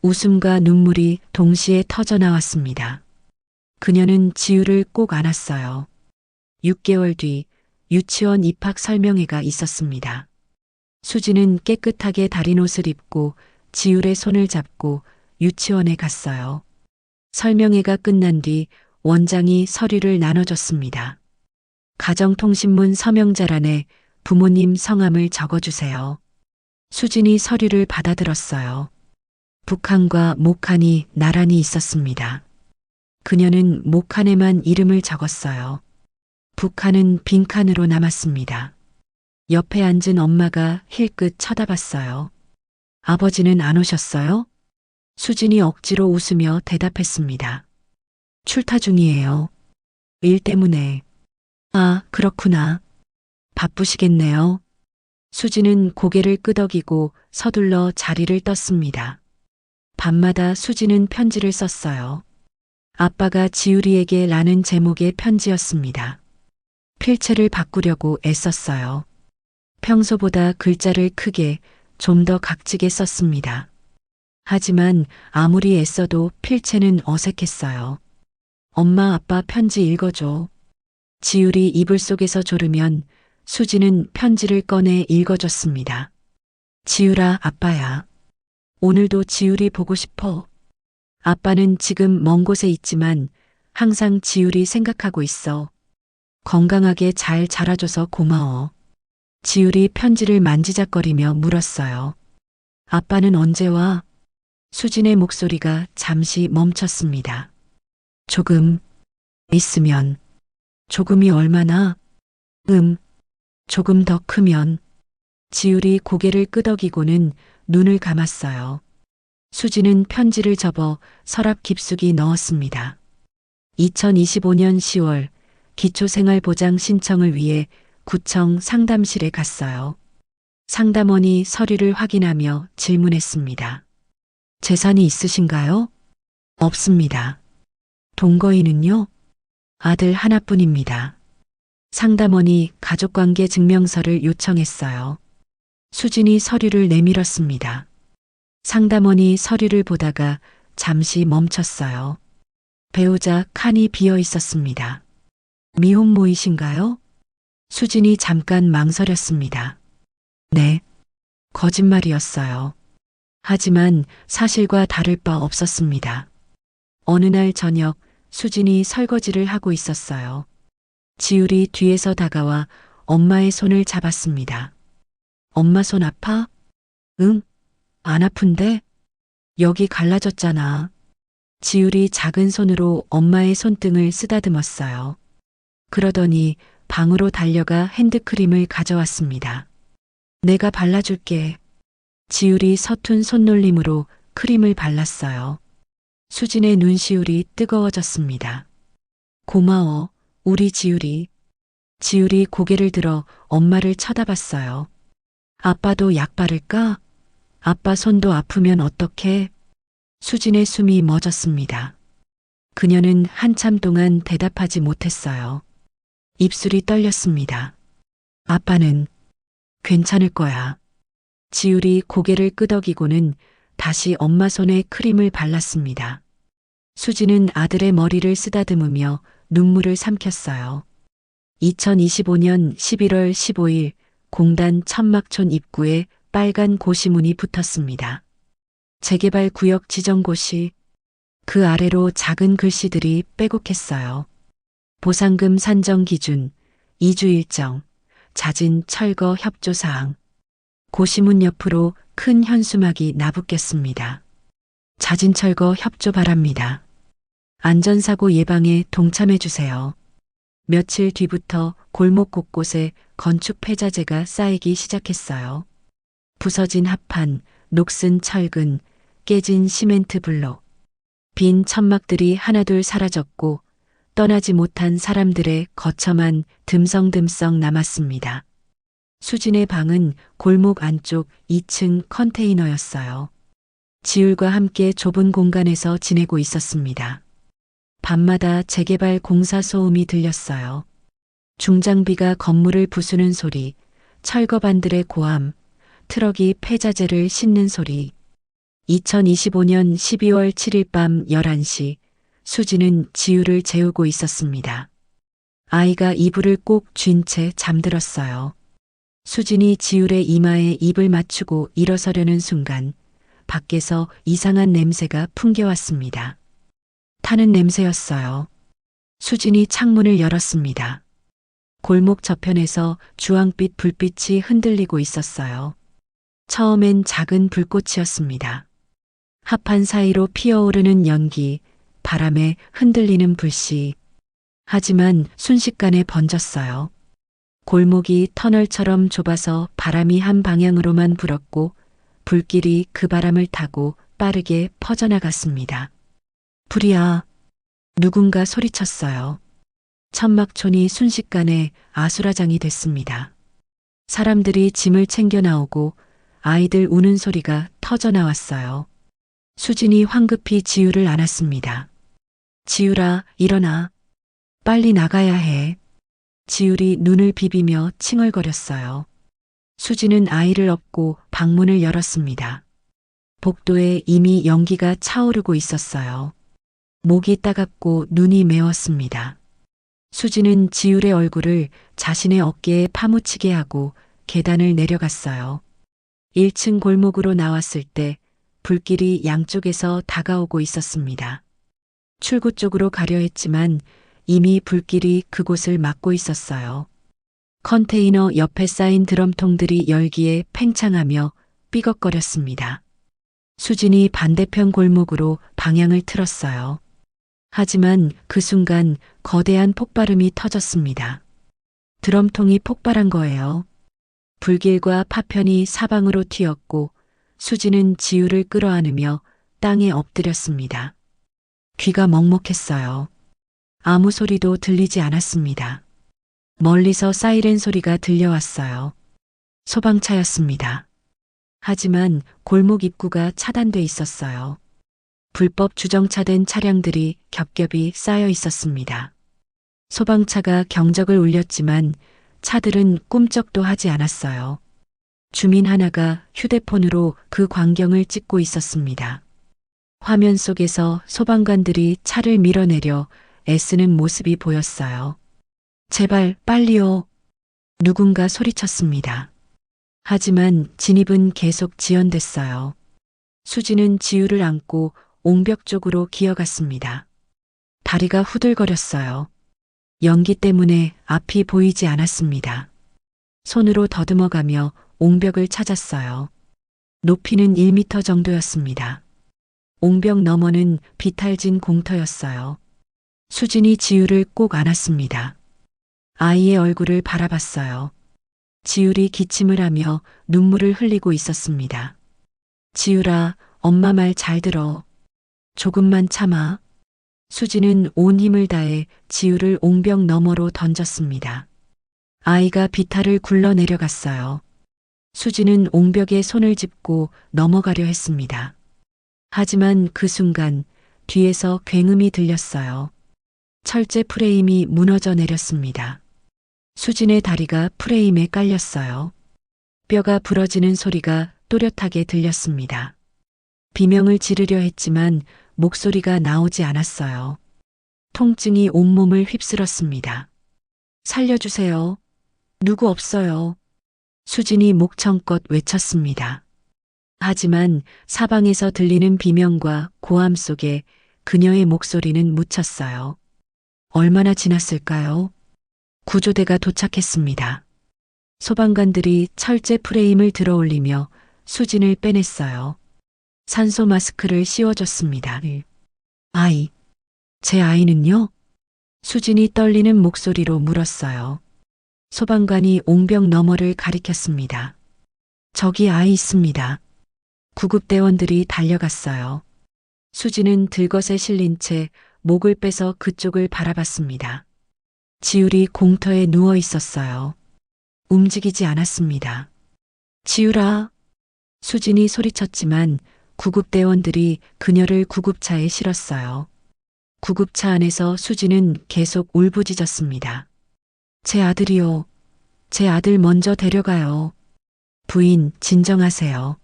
웃음과 눈물이 동시에 터져나왔습니다. 그녀는 지율을 꼭 안았어요. 6개월 뒤 유치원 입학 설명회가 있었습니다. 수지는 깨끗하게 다린 옷을 입고 지율의 손을 잡고 유치원에 갔어요. 설명회가 끝난 뒤 원장이 서류를 나눠줬습니다. 가정통신문 서명자란에 부모님 성함을 적어주세요. 수진이 서류를 받아들었어요. 북한과 목한이 나란히 있었습니다. 그녀는 목한에만 이름을 적었어요. 북한은 빈칸으로 남았습니다. 옆에 앉은 엄마가 힐끗 쳐다봤어요. 아버지는 안 오셨어요? 수진이 억지로 웃으며 대답했습니다. 출타 중이에요. 일 때문에. 아, 그렇구나. 바쁘시겠네요. 수지는 고개를 끄덕이고 서둘러 자리를 떴습니다. 밤마다 수지는 편지를 썼어요. 아빠가 지율이에게 라는 제목의 편지였습니다. 필체를 바꾸려고 애썼어요. 평소보다 글자를 크게 좀 더 각지게 썼습니다. 하지만 아무리 애써도 필체는 어색했어요. 엄마, 아빠 편지 읽어줘. 지율이 이불 속에서 조르면 수지는 편지를 꺼내 읽어줬습니다. 지율아, 아빠야. 오늘도 지율이 보고 싶어. 아빠는 지금 먼 곳에 있지만 항상 지율이 생각하고 있어. 건강하게 잘 자라줘서 고마워. 지율이 편지를 만지작거리며 물었어요. 아빠는 언제 와? 수진의 목소리가 잠시 멈췄습니다. 조금 있으면. 조금이 얼마나? 조금 더 크면. 지율이 고개를 끄덕이고는 눈을 감았어요. 수지는 편지를 접어 서랍 깊숙이 넣었습니다. 2025년 10월 기초생활보장 신청을 위해 구청 상담실에 갔어요. 상담원이 서류를 확인하며 질문했습니다. 재산이 있으신가요? 없습니다. 동거인은요? 아들 하나뿐입니다. 상담원이 가족관계 증명서를 요청했어요. 수진이 서류를 내밀었습니다. 상담원이 서류를 보다가 잠시 멈췄어요. 배우자 칸이 비어 있었습니다. 미혼모이신가요? 수진이 잠깐 망설였습니다. 네. 거짓말이었어요. 하지만 사실과 다를 바 없었습니다. 어느 날 저녁 수진이 설거지를 하고 있었어요. 지율이 뒤에서 다가와 엄마의 손을 잡았습니다. 엄마 손 아파? 응, 안 아픈데? 여기 갈라졌잖아. 지율이 작은 손으로 엄마의 손등을 쓰다듬었어요. 그러더니 방으로 달려가 핸드크림을 가져왔습니다. 내가 발라줄게. 지율이 서툰 손놀림으로 크림을 발랐어요. 수진의 눈시울이 뜨거워졌습니다. 고마워, 우리 지율이. 지율이 고개를 들어 엄마를 쳐다봤어요. 아빠도 약 바를까? 아빠 손도 아프면 어떡해? 수진의 숨이 멎었습니다. 그녀는 한참 동안 대답하지 못했어요. 입술이 떨렸습니다. 아빠는 괜찮을 거야. 지율이 고개를 끄덕이고는 다시 엄마 손에 크림을 발랐습니다. 수지는 아들의 머리를 쓰다듬으며 눈물을 삼켰어요. 2025년 11월 15일 공단 천막촌 입구에 빨간 고시문이 붙었습니다. 재개발 구역 지정고시. 그 아래로 작은 글씨들이 빼곡했어요. 보상금 산정 기준, 이주 일정, 잦은 철거 협조 사항. 고시문 옆으로 큰 현수막이 나붙겠습니다. 잦은 철거 협조 바랍니다. 안전사고 예방에 동참해주세요. 며칠 뒤부터 골목 곳곳에 건축 폐자재가 쌓이기 시작했어요. 부서진 합판, 녹슨 철근, 깨진 시멘트 블록. 빈 천막들이 하나둘 사라졌고 떠나지 못한 사람들의 거처만 듬성듬성 남았습니다. 수진의 방은 골목 안쪽 2층 컨테이너였어요. 지율과 함께 좁은 공간에서 지내고 있었습니다. 밤마다 재개발 공사 소음이 들렸어요. 중장비가 건물을 부수는 소리, 철거반들의 고함, 트럭이 폐자재를 싣는 소리. 2025년 12월 7일 밤 11시 수지는 지율을 재우고 있었습니다. 아이가 이불을 꼭 쥔 채 잠들었어요. 수진이 지율의 이마에 입을 맞추고 일어서려는 순간 밖에서 이상한 냄새가 풍겨왔습니다. 타는 냄새였어요. 수진이 창문을 열었습니다. 골목 저편에서 주황빛 불빛이 흔들리고 있었어요. 처음엔 작은 불꽃이었습니다. 합판 사이로 피어오르는 연기, 바람에 흔들리는 불씨. 하지만 순식간에 번졌어요. 골목이 터널처럼 좁아서 바람이 한 방향으로만 불었고 불길이 그 바람을 타고 빠르게 퍼져나갔습니다. 불이야. 누군가 소리쳤어요. 천막촌이 순식간에 아수라장이 됐습니다. 사람들이 짐을 챙겨 나오고 아이들 우는 소리가 터져 나왔어요. 수진이 황급히 지율을 안았습니다. 지율아, 일어나. 빨리 나가야 해. 지율이 눈을 비비며 칭얼거렸어요. 수진은 아이를 업고 방문을 열었습니다. 복도에 이미 연기가 차오르고 있었어요. 목이 따갑고 눈이 매웠습니다. 수지는 지율의 얼굴을 자신의 어깨에 파묻히게 하고 계단을 내려갔어요. 1층 골목으로 나왔을 때 불길이 양쪽에서 다가오고 있었습니다. 출구 쪽으로 가려 했지만 이미 불길이 그곳을 막고 있었어요. 컨테이너 옆에 쌓인 드럼통들이 열기에 팽창하며 삐걱거렸습니다. 수진이 반대편 골목으로 방향을 틀었어요. 하지만 그 순간 거대한 폭발음이 터졌습니다. 드럼통이 폭발한 거예요. 불길과 파편이 사방으로 튀었고 수지는 지우를 끌어안으며 땅에 엎드렸습니다. 귀가 먹먹했어요. 아무 소리도 들리지 않았습니다. 멀리서 사이렌 소리가 들려왔어요. 소방차였습니다. 하지만 골목 입구가 차단돼 있었어요. 불법 주정차된 차량들이 겹겹이 쌓여 있었습니다. 소방차가 경적을 울렸지만 차들은 꿈쩍도 하지 않았어요. 주민 하나가 휴대폰으로 그 광경을 찍고 있었습니다. 화면 속에서 소방관들이 차를 밀어내려 애쓰는 모습이 보였어요. 제발 빨리요. 누군가 소리쳤습니다. 하지만 진입은 계속 지연됐어요. 수지는 지우를 안고 옹벽 쪽으로 기어갔습니다. 다리가 후들거렸어요. 연기 때문에 앞이 보이지 않았습니다. 손으로 더듬어가며 옹벽을 찾았어요. 높이는 1m 정도였습니다. 옹벽 너머는 비탈진 공터였어요. 수진이 지우를 꼭 안았습니다. 아이의 얼굴을 바라봤어요. 지율이 기침을 하며 눈물을 흘리고 있었습니다. 지율아, 엄마 말 잘 들어. 조금만 참아. 수지는 온 힘을 다해 지율을 옹벽 너머로 던졌습니다. 아이가 비탈을 굴러 내려갔어요. 수지는 옹벽에 손을 짚고 넘어가려 했습니다. 하지만 그 순간 뒤에서 굉음이 들렸어요. 철제 프레임이 무너져 내렸습니다. 수진의 다리가 프레임에 깔렸어요. 뼈가 부러지는 소리가 또렷하게 들렸습니다. 비명을 지르려 했지만 목소리가 나오지 않았어요. 통증이 온몸을 휩쓸었습니다. 살려주세요. 누구 없어요. 수진이 목청껏 외쳤습니다. 하지만 사방에서 들리는 비명과 고함 속에 그녀의 목소리는 묻혔어요. 얼마나 지났을까요? 구조대가 도착했습니다. 소방관들이 철제 프레임을 들어 올리며 수진을 빼냈어요. 산소 마스크를 씌워줬습니다. 아이, 제 아이는요? 수진이 떨리는 목소리로 물었어요. 소방관이 옹벽 너머를 가리켰습니다. 저기 아이 있습니다. 구급대원들이 달려갔어요. 수진은 들것에 실린 채 목을 빼서 그쪽을 바라봤습니다. 지율이 공터에 누워 있었어요. 움직이지 않았습니다. 지율아. 수진이 소리쳤지만 구급대원들이 그녀를 구급차에 실었어요. 구급차 안에서 수진은 계속 울부짖었습니다. 제 아들이요. 제 아들 먼저 데려가요. 부인, 진정하세요.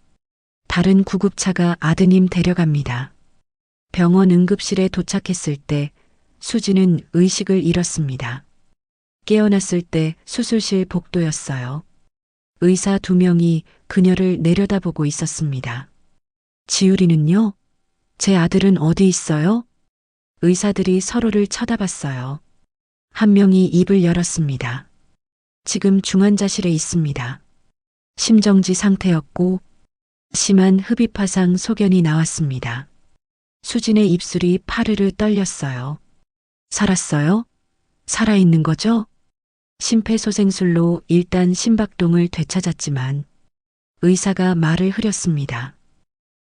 다른 구급차가 아드님 데려갑니다. 병원 응급실에 도착했을 때 수진은 의식을 잃었습니다. 깨어났을 때 수술실 복도였어요. 의사 2명이 그녀를 내려다보고 있었습니다. 지율이는요? 제 아들은 어디 있어요? 의사들이 서로를 쳐다봤어요. 한 명이 입을 열었습니다. 지금 중환자실에 있습니다. 심정지 상태였고 심한 흡입 화상 소견이 나왔습니다. 수진의 입술이 파르르 떨렸어요. 살았어요? 살아있는 거죠? 심폐소생술로 일단 심박동을 되찾았지만 의사가 말을 흐렸습니다.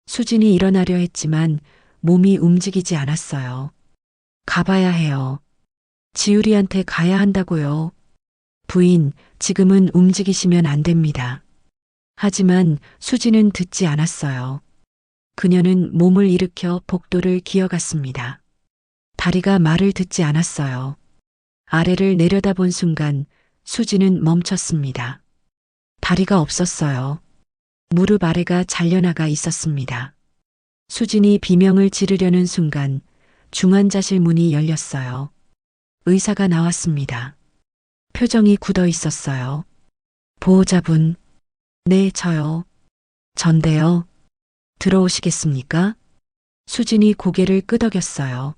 수진이 일어나려 했지만 몸이 움직이지 않았어요. 가봐야 해요. 지율이한테 가야 한다고요. 부인, 지금은 움직이시면 안 됩니다. 하지만 수진은 듣지 않았어요. 그녀는 몸을 일으켜 복도를 기어갔습니다. 다리가 말을 듣지 않았어요. 아래를 내려다본 순간 수진은 멈췄습니다. 다리가 없었어요. 무릎 아래가 잘려나가 있었습니다. 수진이 비명을 지르려는 순간 중환자실 문이 열렸어요. 의사가 나왔습니다. 표정이 굳어 있었어요. 보호자분, 네, 저요. 전데요. 들어오시겠습니까? 수진이 고개를 끄덕였어요.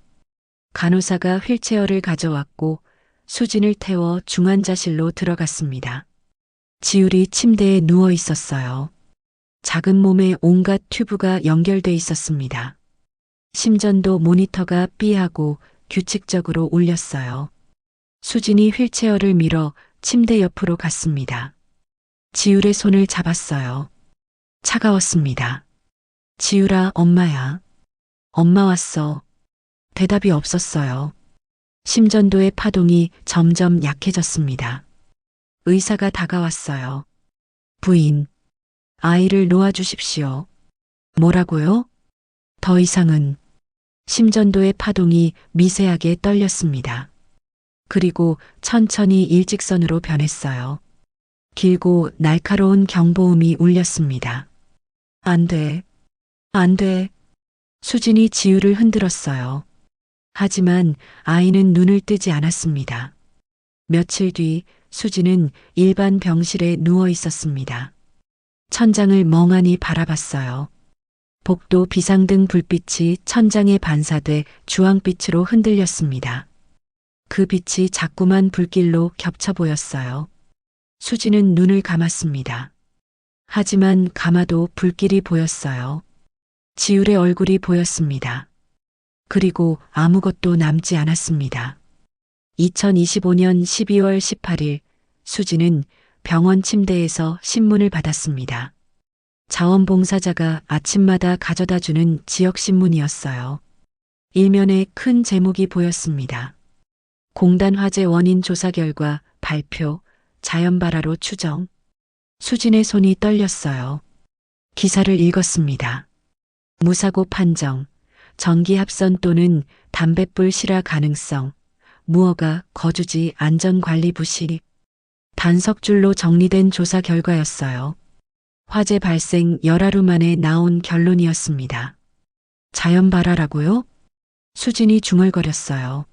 간호사가 휠체어를 가져왔고 수진을 태워 중환자실로 들어갔습니다. 지율이 침대에 누워 있었어요. 작은 몸에 온갖 튜브가 연결돼 있었습니다. 심전도 모니터가 삐하고 규칙적으로 울렸어요. 수진이 휠체어를 밀어 침대 옆으로 갔습니다. 지율의 손을 잡았어요. 차가웠습니다. 지율아, 엄마야. 엄마 왔어. 대답이 없었어요. 심전도의 파동이 점점 약해졌습니다. 의사가 다가왔어요. 부인, 아이를 놓아주십시오. 뭐라고요? 더 이상은. 심전도의 파동이 미세하게 떨렸습니다. 그리고 천천히 일직선으로 변했어요. 길고 날카로운 경보음이 울렸습니다. 안 돼. 안 돼. 수진이 지율을 흔들었어요. 하지만 아이는 눈을 뜨지 않았습니다. 며칠 뒤 수진은 일반 병실에 누워 있었습니다. 천장을 멍하니 바라봤어요. 복도 비상등 불빛이 천장에 반사돼 주황빛으로 흔들렸습니다. 그 빛이 자꾸만 불길로 겹쳐 보였어요. 수진은 눈을 감았습니다. 하지만 감아도 불길이 보였어요. 지율의 얼굴이 보였습니다. 그리고 아무것도 남지 않았습니다. 2025년 12월 18일 수진은 병원 침대에서 신문을 받았습니다. 자원봉사자가 아침마다 가져다 주는 지역신문이었어요. 일면에 큰 제목이 보였습니다. 공단 화재 원인 조사 결과 발표, 자연발화로 추정. 수진의 손이 떨렸어요. 기사를 읽었습니다. 무사고 판정, 전기합선 또는 담뱃불 실화 가능성, 무허가 거주지 안전관리 부실. 단석줄로 정리된 조사 결과였어요. 화재 발생 열하루 만에 나온 결론이었습니다. 자연발화라고요? 수진이 중얼거렸어요.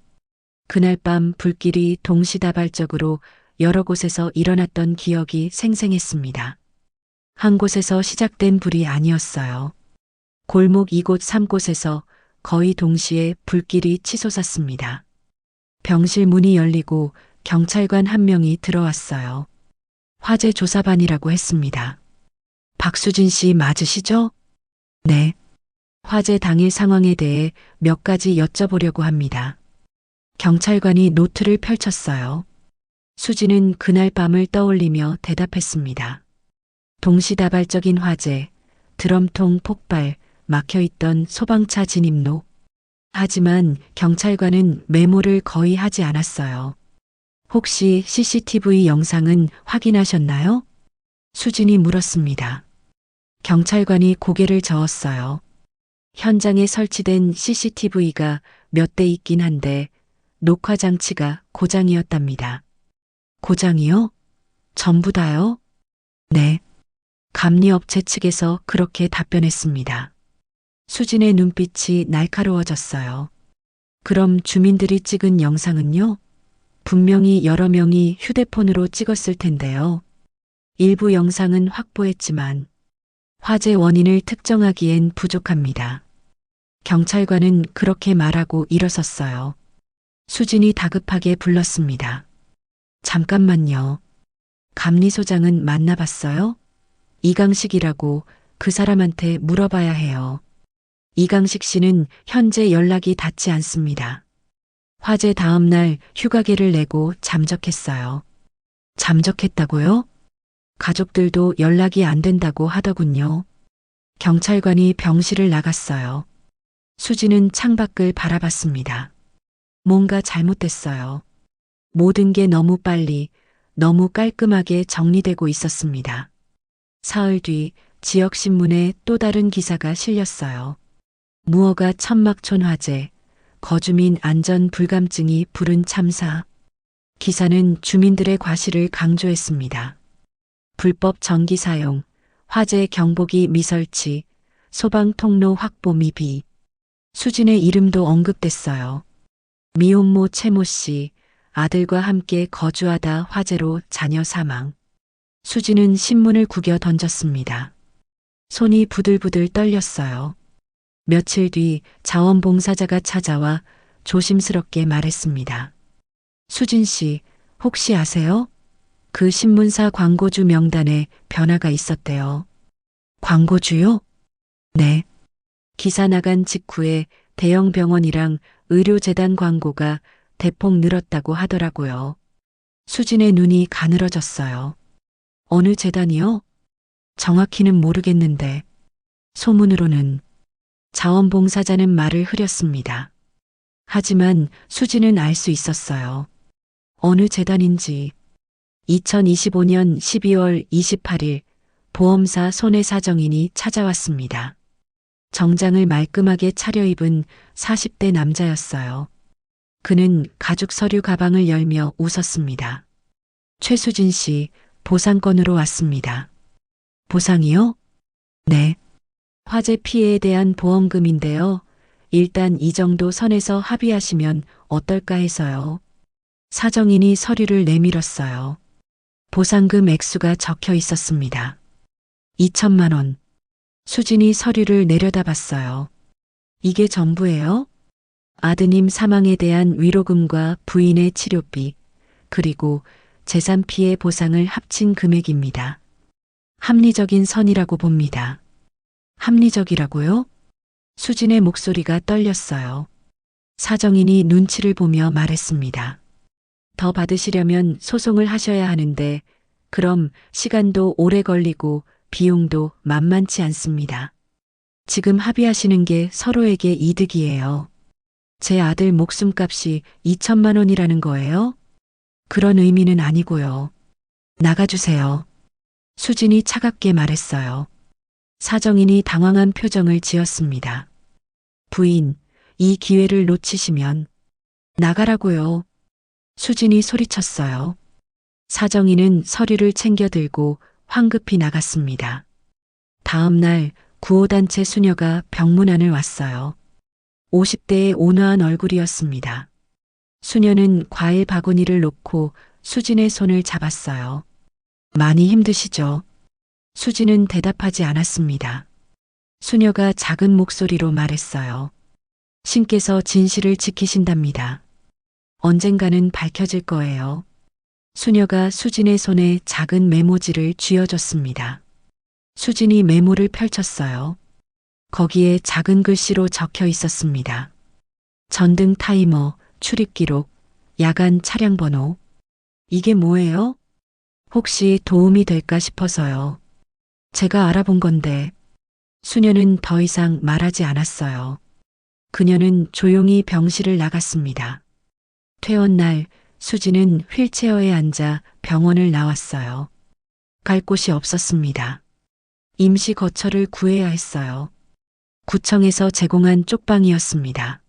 그날 밤 불길이 동시다발적으로 여러 곳에서 일어났던 기억이 생생했습니다. 한 곳에서 시작된 불이 아니었어요. 골목 이곳 3곳에서 거의 동시에 불길이 치솟았습니다. 병실 문이 열리고 경찰관 한 명이 들어왔어요. 화재 조사반이라고 했습니다. 박수진 씨 맞으시죠? 네. 화재 당일 상황에 대해 몇 가지 여쭤보려고 합니다. 경찰관이 노트를 펼쳤어요. 수진은 그날 밤을 떠올리며 대답했습니다. 동시다발적인 화재, 드럼통 폭발, 막혀있던 소방차 진입로. 하지만 경찰관은 메모를 거의 하지 않았어요. 혹시 CCTV 영상은 확인하셨나요? 수진이 물었습니다. 경찰관이 고개를 저었어요. 현장에 설치된 CCTV가 몇 대 있긴 한데 녹화 장치가 고장이었답니다. 고장이요? 전부 다요? 네. 감리업체 측에서 그렇게 답변했습니다. 수진의 눈빛이 날카로워졌어요. 그럼 주민들이 찍은 영상은요? 분명히 여러 명이 휴대폰으로 찍었을 텐데요. 일부 영상은 확보했지만 화재 원인을 특정하기엔 부족합니다. 경찰관은 그렇게 말하고 일어섰어요. 수진이 다급하게 불렀습니다. 잠깐만요. 감리소장은 만나봤어요? 이강식이라고 그 사람한테 물어봐야 해요. 이강식 씨는 현재 연락이 닿지 않습니다. 화재 다음 날 휴가계를 내고 잠적했어요. 잠적했다고요? 가족들도 연락이 안 된다고 하더군요. 경찰관이 병실을 나갔어요. 수진은 창밖을 바라봤습니다. 뭔가 잘못됐어요. 모든 게 너무 빨리, 너무 깔끔하게 정리되고 있었습니다. 사흘 뒤 지역신문에 또 다른 기사가 실렸어요. 무허가 천막촌 화재, 거주민 안전 불감증이 부른 참사. 기사는 주민들의 과실을 강조했습니다. 불법 전기 사용, 화재 경보기 미설치, 소방통로 확보 미비. 수진의 이름도 언급됐어요. 미혼모 최모 씨, 아들과 함께 거주하다 화재로 자녀 사망. 수진은 신문을 구겨 던졌습니다. 손이 부들부들 떨렸어요. 며칠 뒤 자원봉사자가 찾아와 조심스럽게 말했습니다. 수진 씨, 혹시 아세요? 그 신문사 광고주 명단에 변화가 있었대요. 광고주요? 네. 기사 나간 직후에 대형 병원이랑 의료재단 광고가 대폭 늘었다고 하더라고요. 수진의 눈이 가늘어졌어요. 어느 재단이요? 정확히는 모르겠는데 소문으로는. 자원봉사자는 말을 흐렸습니다. 하지만 수진은 알 수 있었어요. 어느 재단인지. 2025년 12월 28일 보험사 손해사정인이 찾아왔습니다. 정장을 말끔하게 차려입은 40대 남자였어요. 그는 가죽 서류 가방을 열며 웃었습니다. 최수진 씨, 보상건으로 왔습니다. 보상이요? 네. 화재 피해에 대한 보험금인데요. 일단 이 정도 선에서 합의하시면 어떨까 해서요. 사정인이 서류를 내밀었어요. 보상금 액수가 적혀 있었습니다. 2천만 원. 수진이 서류를 내려다봤어요. 이게 전부예요? 아드님 사망에 대한 위로금과 부인의 치료비, 그리고 재산 피해 보상을 합친 금액입니다. 합리적인 선이라고 봅니다. 합리적이라고요? 수진의 목소리가 떨렸어요. 사정인이 눈치를 보며 말했습니다. 더 받으시려면 소송을 하셔야 하는데 그럼 시간도 오래 걸리고 비용도 만만치 않습니다. 지금 합의하시는 게 서로에게 이득이에요. 제 아들 목숨값이 2천만 원이라는 거예요? 그런 의미는 아니고요. 나가주세요. 수진이 차갑게 말했어요. 사정인이 당황한 표정을 지었습니다. 부인, 이 기회를 놓치시면 나가라고요. 수진이 소리쳤어요. 사정인은 서류를 챙겨 들고 황급히 나갔습니다. 다음 날 구호단체 수녀가 병문안을 왔어요. 50대의 온화한 얼굴이었습니다. 수녀는 과일 바구니를 놓고 수진의 손을 잡았어요. 많이 힘드시죠? 수진은 대답하지 않았습니다. 수녀가 작은 목소리로 말했어요. 신께서 진실을 지키신답니다. 언젠가는 밝혀질 거예요. 수녀가 수진의 손에 작은 메모지를 쥐어줬습니다. 수진이 메모를 펼쳤어요. 거기에 작은 글씨로 적혀 있었습니다. 전등 타이머, 출입 기록, 야간 차량 번호. 이게 뭐예요? 혹시 도움이 될까 싶어서요. 제가 알아본 건데. 수녀는 더 이상 말하지 않았어요. 그녀는 조용히 병실을 나갔습니다. 퇴원 날 수진은 휠체어에 앉아 병원을 나왔어요. 갈 곳이 없었습니다. 임시 거처를 구해야 했어요. 구청에서 제공한 쪽방이었습니다.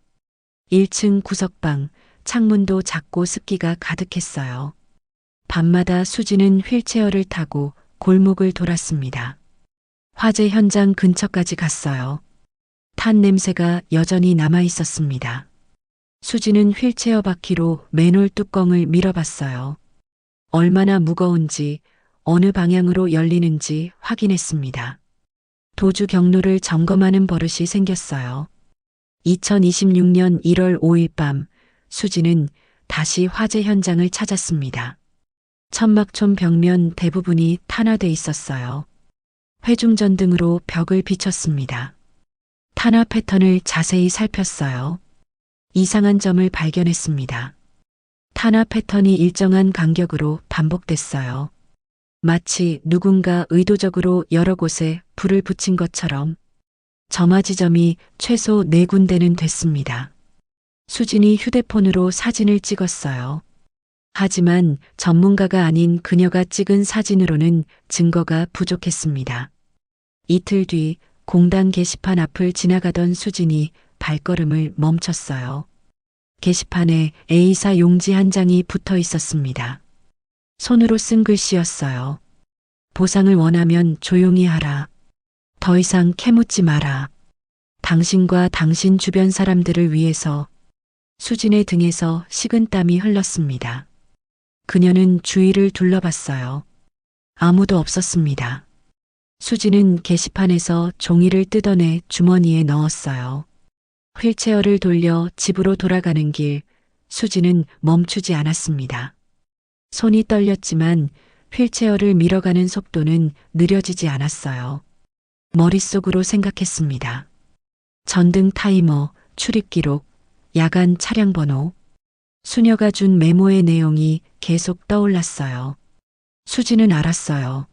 1층 구석방, 창문도 작고 습기가 가득했어요. 밤마다 수진은 휠체어를 타고 골목을 돌았습니다. 화재 현장 근처까지 갔어요. 탄 냄새가 여전히 남아 있었습니다. 수진은 휠체어 바퀴로 맨홀 뚜껑을 밀어봤어요. 얼마나 무거운지, 어느 방향으로 열리는지 확인했습니다. 도주 경로를 점검하는 버릇이 생겼어요. 2026년 1월 5일 밤, 수진은 다시 화재 현장을 찾았습니다. 천막촌 벽면 대부분이 탄화돼 있었어요. 회중전등으로 벽을 비췄습니다. 탄화 패턴을 자세히 살폈어요. 이상한 점을 발견했습니다. 탄화 패턴이 일정한 간격으로 반복됐어요. 마치 누군가 의도적으로 여러 곳에 불을 붙인 것처럼. 점화 지점이 최소 4군데는 됐습니다. 수진이 휴대폰으로 사진을 찍었어요. 하지만 전문가가 아닌 그녀가 찍은 사진으로는 증거가 부족했습니다. 이틀 뒤 공단 게시판 앞을 지나가던 수진이 발걸음을 멈췄어요. 게시판에 A사 용지 한 장이 붙어 있었습니다. 손으로 쓴 글씨였어요. 보상을 원하면 조용히 하라. 더 이상 캐묻지 마라. 당신과 당신 주변 사람들을 위해서. 수진의 등에서 식은땀이 흘렀습니다. 그녀는 주위를 둘러봤어요. 아무도 없었습니다. 수진은 게시판에서 종이를 뜯어내 주머니에 넣었어요. 휠체어를 돌려 집으로 돌아가는 길, 수진은 멈추지 않았습니다. 손이 떨렸지만 휠체어를 밀어가는 속도는 느려지지 않았어요. 머릿속으로 생각했습니다. 전등 타이머, 출입 기록, 야간 차량 번호. 수녀가 준 메모의 내용이 계속 떠올랐어요. 수지는 알았어요.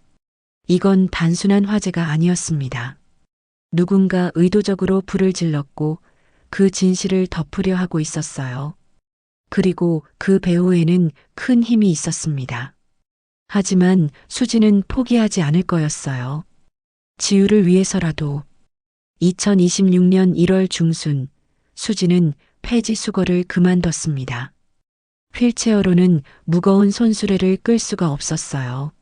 이건 단순한 화재가 아니었습니다. 누군가 의도적으로 불을 질렀고 그 진실을 덮으려 하고 있었어요. 그리고 그 배후에는 큰 힘이 있었습니다. 하지만 수지는 포기하지 않을 거였어요. 지우를 위해서라도. 2026년 1월 중순, 수지는 폐지 수거를 그만뒀습니다. 휠체어로는 무거운 손수레를 끌 수가 없었어요.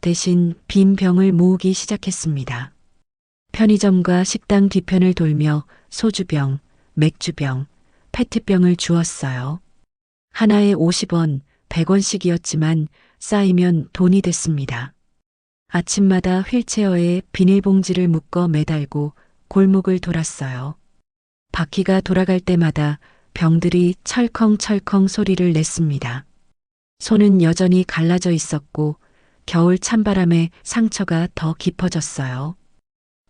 대신 빈 병을 모으기 시작했습니다. 편의점과 식당 뒤편을 돌며 소주병, 맥주병, 페트병을 주었어요. 하나에 50원, 100원씩이었지만 쌓이면 돈이 됐습니다. 아침마다 휠체어에 비닐봉지를 묶어 매달고 골목을 돌았어요. 바퀴가 돌아갈 때마다 병들이 철컹철컹 소리를 냈습니다. 손은 여전히 갈라져 있었고 겨울 찬바람에 상처가 더 깊어졌어요.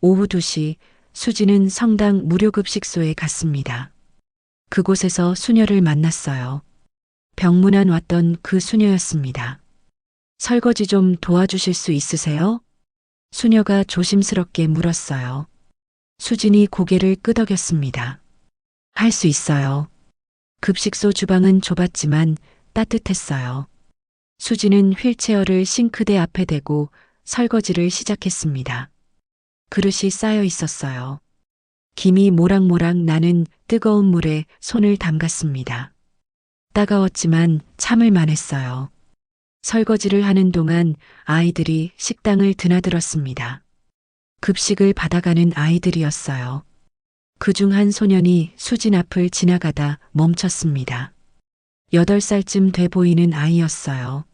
오후 2시 수지는 성당 무료급식소에 갔습니다. 그곳에서 수녀를 만났어요. 병문안 왔던 그 수녀였습니다. 설거지 좀 도와주실 수 있으세요? 수녀가 조심스럽게 물었어요. 수진이 고개를 끄덕였습니다. 할 수 있어요. 급식소 주방은 좁았지만 따뜻했어요. 수지는 휠체어를 싱크대 앞에 대고 설거지를 시작했습니다. 그릇이 쌓여 있었어요. 김이 모락모락 나는 뜨거운 물에 손을 담갔습니다. 따가웠지만 참을 만했어요. 설거지를 하는 동안 아이들이 식당을 드나들었습니다. 급식을 받아가는 아이들이었어요. 그중 한 소년이 수진 앞을 지나가다 멈췄습니다. 8살쯤 돼 보이는 아이였어요.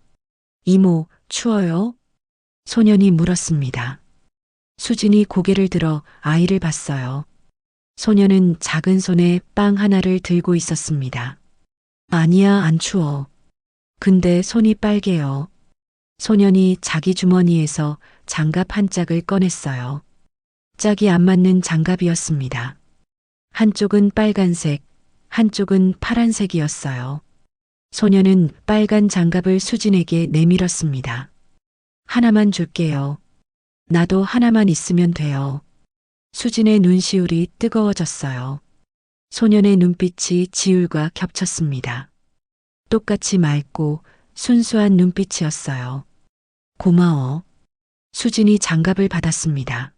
이모, 추워요? 소년이 물었습니다. 수진이 고개를 들어 아이를 봤어요. 소년은 작은 손에 빵 하나를 들고 있었습니다. 아니야, 안 추워. 근데 손이 빨개요. 소년이 자기 주머니에서 장갑 한 짝을 꺼냈어요. 짝이 안 맞는 장갑이었습니다. 한쪽은 빨간색, 한쪽은 파란색이었어요. 소년은 빨간 장갑을 수진에게 내밀었습니다. 하나만 줄게요. 나도 하나만 있으면 돼요. 수진의 눈시울이 뜨거워졌어요. 소년의 눈빛이 지울과 겹쳤습니다. 똑같이 맑고 순수한 눈빛이었어요. 고마워. 수진이 장갑을 받았습니다.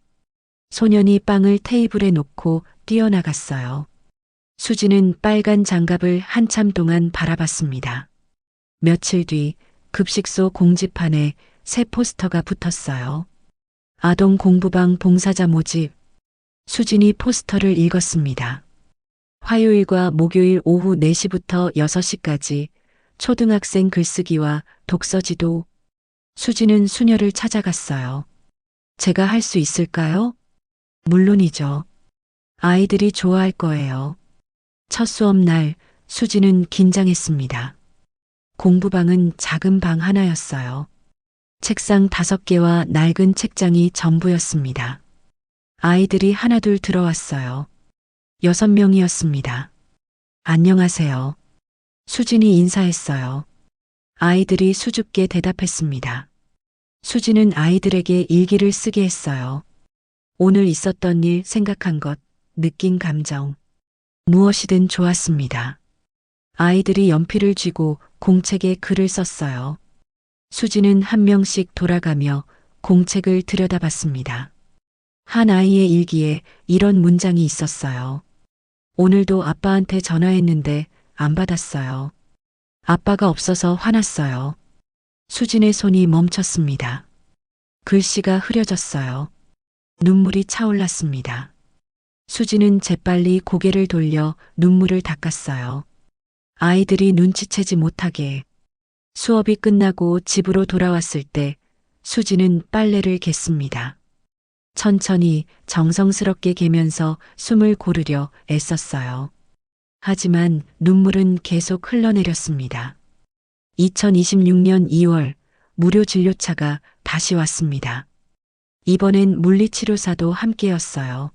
소년이 빵을 테이블에 놓고 뛰어나갔어요. 수진은 빨간 장갑을 한참 동안 바라봤습니다. 며칠 뒤 급식소 공지판에 새 포스터가 붙었어요. 아동 공부방 봉사자 모집. 수진이 포스터를 읽었습니다. 화요일과 목요일 오후 4시부터 6시까지 초등학생 글쓰기와 독서지도. 수진은 수녀를 찾아갔어요. 제가 할 수 있을까요? 물론이죠. 아이들이 좋아할 거예요. 첫 수업날 수진은 긴장했습니다. 공부방은 작은 방 하나였어요. 책상 5개와 낡은 책장이 전부였습니다. 아이들이 하나둘 들어왔어요. 6명이었습니다. 안녕하세요. 수진이 인사했어요. 아이들이 수줍게 대답했습니다. 수진은 아이들에게 일기를 쓰게 했어요. 오늘 있었던 일, 생각한 것, 느낀 감정. 무엇이든 좋았습니다. 아이들이 연필을 쥐고 공책에 글을 썼어요. 수진은 한 명씩 돌아가며 공책을 들여다봤습니다. 한 아이의 일기에 이런 문장이 있었어요. 오늘도 아빠한테 전화했는데 안 받았어요. 아빠가 없어서 화났어요. 수진의 손이 멈췄습니다. 글씨가 흐려졌어요. 눈물이 차올랐습니다. 수지는 재빨리 고개를 돌려 눈물을 닦았어요. 아이들이 눈치채지 못하게. 수업이 끝나고 집으로 돌아왔을 때 수지는 빨래를 갰습니다. 천천히 정성스럽게 개면서 숨을 고르려 애썼어요. 하지만 눈물은 계속 흘러내렸습니다. 2026년 2월 무료 진료차가 다시 왔습니다. 이번엔 물리치료사도 함께였어요.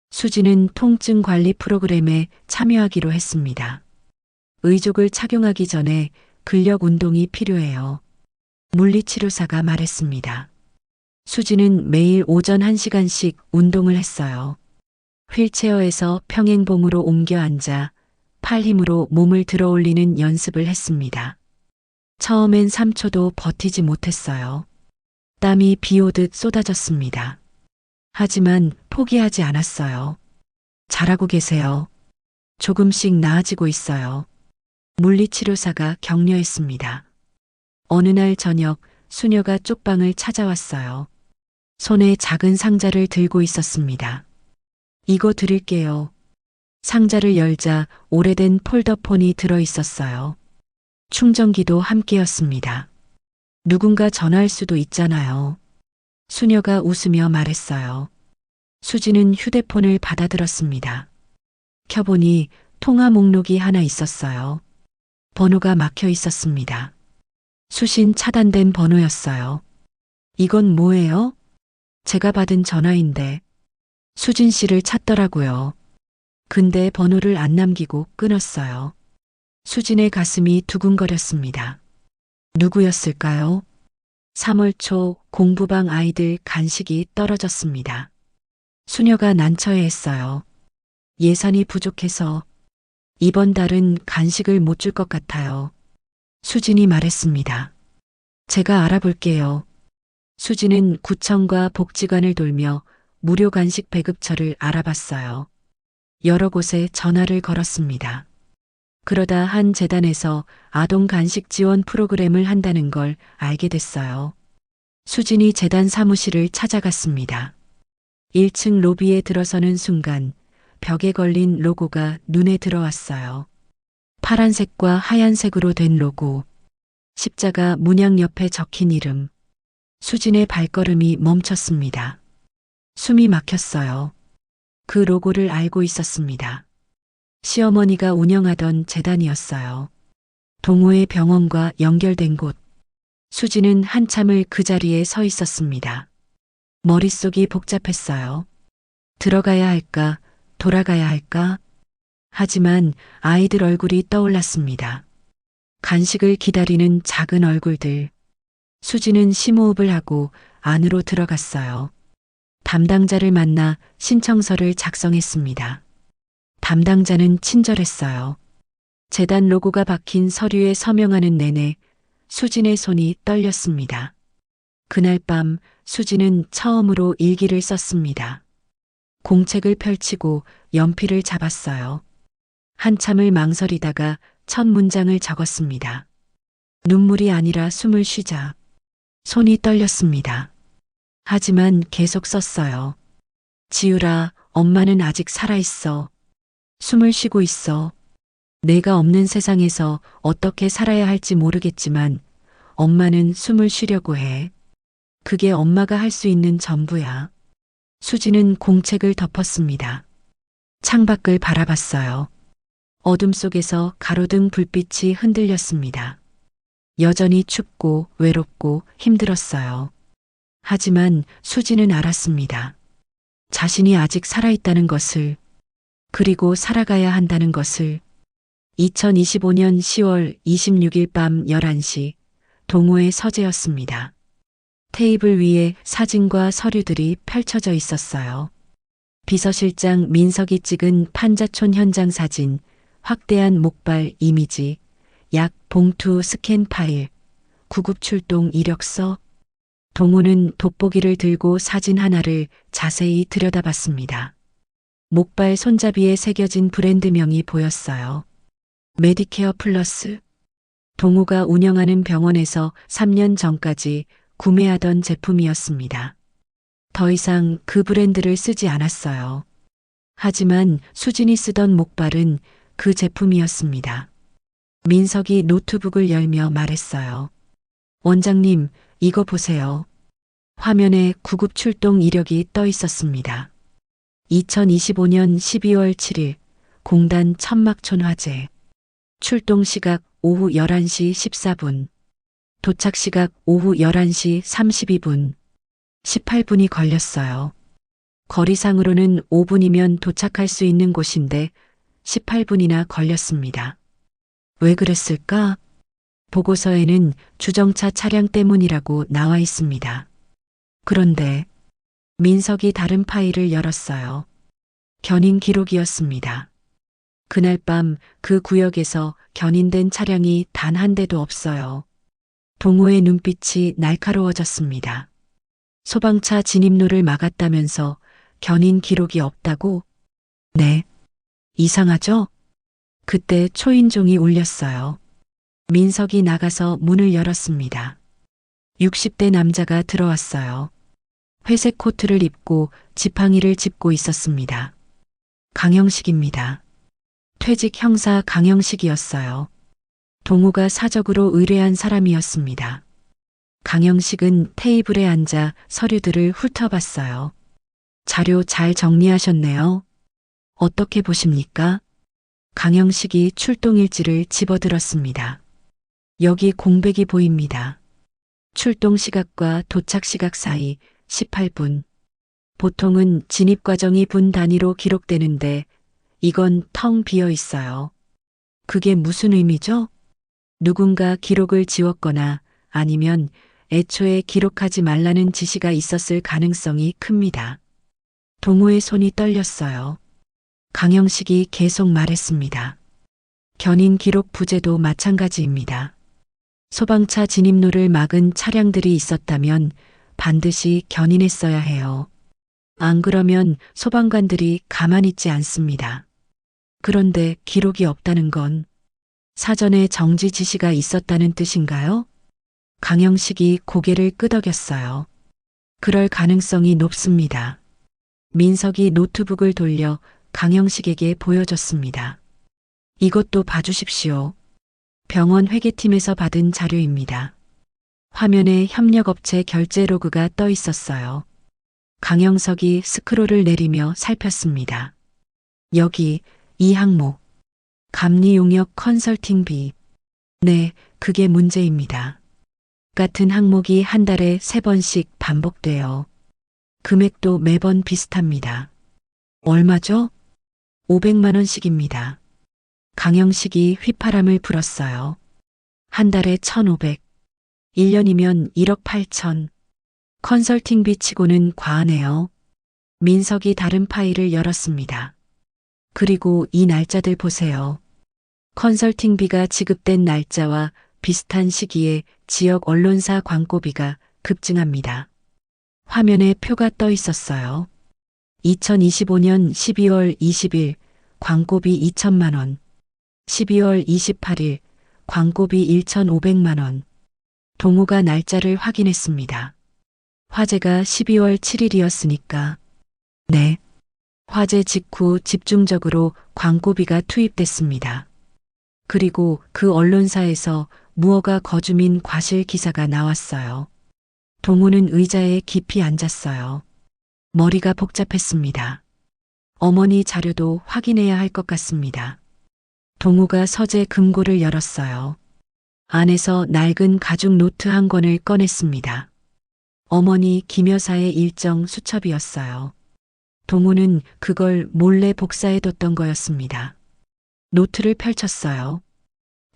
수지는 통증 관리 프로그램에 참여하기로 했습니다. 의족을 착용하기 전에 근력 운동이 필요해요. 물리치료사가 말했습니다. 수지는 매일 오전 1시간씩 운동을 했어요. 휠체어에서 평행봉으로 옮겨 앉아 팔 힘으로 몸을 들어 올리는 연습을 했습니다. 처음엔 3초도 버티지 못했어요. 땀이 비 오듯 쏟아졌습니다. 하지만 포기하지 않았어요. 잘하고 계세요. 조금씩 나아지고 있어요. 물리치료사가 격려했습니다. 어느 날 저녁 수녀가 쪽방을 찾아왔어요. 손에 작은 상자를 들고 있었습니다. 이거 드릴게요. 상자를 열자 오래된 폴더폰이 들어 있었어요. 충전기도 함께였습니다. 누군가 전화할 수도 있잖아요. 수녀가 웃으며 말했어요. 수지는 휴대폰을 받아들었습니다. 켜보니 통화 목록이 하나 있었어요. 번호가 막혀 있었습니다. 수신 차단된 번호였어요. 이건 뭐예요? 제가 받은 전화인데. 수진 씨를 찾더라고요. 근데 번호를 안 남기고 끊었어요. 수진의 가슴이 두근거렸습니다. 누구였을까요? 3월 초 공부방 아이들 간식이 떨어졌습니다. 수녀가 난처해했어요. 예산이 부족해서 이번 달은 간식을 못 줄 것 같아요. 수진이 말했습니다. 제가 알아볼게요. 수진은 구청과 복지관을 돌며 무료 간식 배급처를 알아봤어요. 여러 곳에 전화를 걸었습니다. 그러다 한 재단에서 아동 간식 지원 프로그램을 한다는 걸 알게 됐어요. 수진이 재단 사무실을 찾아갔습니다. 1층 로비에 들어서는 순간 벽에 걸린 로고가 눈에 들어왔어요. 파란색과 하얀색으로 된 로고. 십자가 문양 옆에 적힌 이름. 수진의 발걸음이 멈췄습니다. 숨이 막혔어요. 그 로고를 알고 있었습니다. 시어머니가 운영하던 재단이었어요. 동호회 병원과 연결된 곳. 수지는 한참을 그 자리에 서 있었습니다. 머릿속이 복잡했어요. 들어가야 할까, 돌아가야 할까? 하지만 아이들 얼굴이 떠올랐습니다. 간식을 기다리는 작은 얼굴들. 수지는 심호흡을 하고 안으로 들어갔어요. 담당자를 만나 신청서를 작성했습니다. 담당자는 친절했어요. 재단 로고가 박힌 서류에 서명하는 내내 수진의 손이 떨렸습니다. 그날 밤 수진은 처음으로 일기를 썼습니다. 공책을 펼치고 연필을 잡았어요. 한참을 망설이다가 첫 문장을 적었습니다. 눈물이 아니라 숨을 쉬자. 손이 떨렸습니다. 하지만 계속 썼어요. 지우라, 엄마는 아직 살아있어. 숨을 쉬고 있어. 내가 없는 세상에서 어떻게 살아야 할지 모르겠지만 엄마는 숨을 쉬려고 해. 그게 엄마가 할 수 있는 전부야. 수지는 공책을 덮었습니다. 창밖을 바라봤어요. 어둠 속에서 가로등 불빛이 흔들렸습니다. 여전히 춥고 외롭고 힘들었어요. 하지만 수지는 알았습니다. 자신이 아직 살아있다는 것을, 그리고 살아가야 한다는 것을. 2025년 10월 26일 밤 11시 동호회 서재였습니다. 테이블 위에 사진과 서류들이 펼쳐져 있었어요. 비서실장 민석이 찍은 판자촌 현장 사진, 확대한 목발 이미지, 약 봉투 스캔 파일, 구급 출동 이력서. 동호는 돋보기를 들고 사진 하나를 자세히 들여다봤습니다. 목발 손잡이에 새겨진 브랜드명이 보였어요. 메디케어 플러스. 동호가 운영하는 병원에서 3년 전까지 구매하던 제품이었습니다. 더 이상 그 브랜드를 쓰지 않았어요. 하지만 수진이 쓰던 목발은 그 제품이었습니다. 민석이 노트북을 열며 말했어요. 원장님, 이거 보세요. 화면에 구급 출동 이력이 떠 있었습니다. 2025년 12월 7일 공단 천막촌 화재. 출동 시각 오후 11시 14분. 도착 시각 오후 11시 32분. 18분이 걸렸어요. 거리상으로는 5분이면 도착할 수 있는 곳인데 18분이나 걸렸습니다. 왜 그랬을까? 보고서에는 주정차 차량 때문이라고 나와 있습니다. 그런데 민석이 다른 파일을 열었어요. 견인 기록이었습니다. 그날 밤 그 구역에서 견인된 차량이 단 한 대도 없어요. 동호의 눈빛이 날카로워졌습니다. 소방차 진입로를 막았다면서 견인 기록이 없다고? 네. 이상하죠? 그때 초인종이 울렸어요. 민석이 나가서 문을 열었습니다. 60대 남자가 들어왔어요. 회색 코트를 입고 지팡이를 짚고 있었습니다. 강영식입니다. 퇴직 형사 강영식이었어요. 동호가 사적으로 의뢰한 사람이었습니다. 강영식은 테이블에 앉아 서류들을 훑어봤어요. 자료 잘 정리하셨네요. 어떻게 보십니까? 강영식이 출동일지를 집어들었습니다. 여기 공백이 보입니다. 출동 시각과 도착 시각 사이 18분. 보통은 진입 과정이 분 단위로 기록되는데 이건 텅 비어 있어요. 그게 무슨 의미죠? 누군가 기록을 지웠거나 아니면 애초에 기록하지 말라는 지시가 있었을 가능성이 큽니다. 동호의 손이 떨렸어요. 강영식이 계속 말했습니다. 견인 기록 부재도 마찬가지입니다. 소방차 진입로를 막은 차량들이 있었다면 반드시 견인했어야 해요. 안 그러면 소방관들이 가만히 있지 않습니다. 그런데 기록이 없다는 건 사전에 정지 지시가 있었다는 뜻인가요? 강영식이 고개를 끄덕였어요. 그럴 가능성이 높습니다. 민석이 노트북을 돌려 강영식에게 보여줬습니다. 이것도 봐주십시오. 병원 회계팀에서 받은 자료입니다. 화면에 협력업체 결제 로그가 떠 있었어요. 강영석이 스크롤을 내리며 살폈습니다. 여기 이 항목. 감리 용역 컨설팅비. 네, 그게 문제입니다. 같은 항목이 한 달에 3번씩 반복돼요. 금액도 매번 비슷합니다. 얼마죠? 500만 원씩입니다. 강영식이 휘파람을 불었어요. 한 달에 1,500. 1년이면 1억 8천. 컨설팅비 치고는 과하네요. 민석이 다른 파일을 열었습니다. 그리고 이 날짜들 보세요. 컨설팅비가 지급된 날짜와 비슷한 시기에 지역 언론사 광고비가 급증합니다. 화면에 표가 떠 있었어요. 2025년 12월 20일 광고비 2천만 원, 12월 28일 광고비 1,500만 원. 동호가 날짜를 확인했습니다. 화재가 12월 7일이었으니까. 네. 화재 직후 집중적으로 광고비가 투입됐습니다. 그리고 그 언론사에서 무허가 거주민 과실 기사가 나왔어요. 동호는 의자에 깊이 앉았어요. 머리가 복잡했습니다. 어머니 자료도 확인해야 할 것 같습니다. 동호가 서재 금고를 열었어요. 안에서 낡은 가죽 노트 한 권을 꺼냈습니다. 어머니 김 여사의 일정 수첩이었어요. 동호는 그걸 몰래 복사해뒀던 거였습니다. 노트를 펼쳤어요.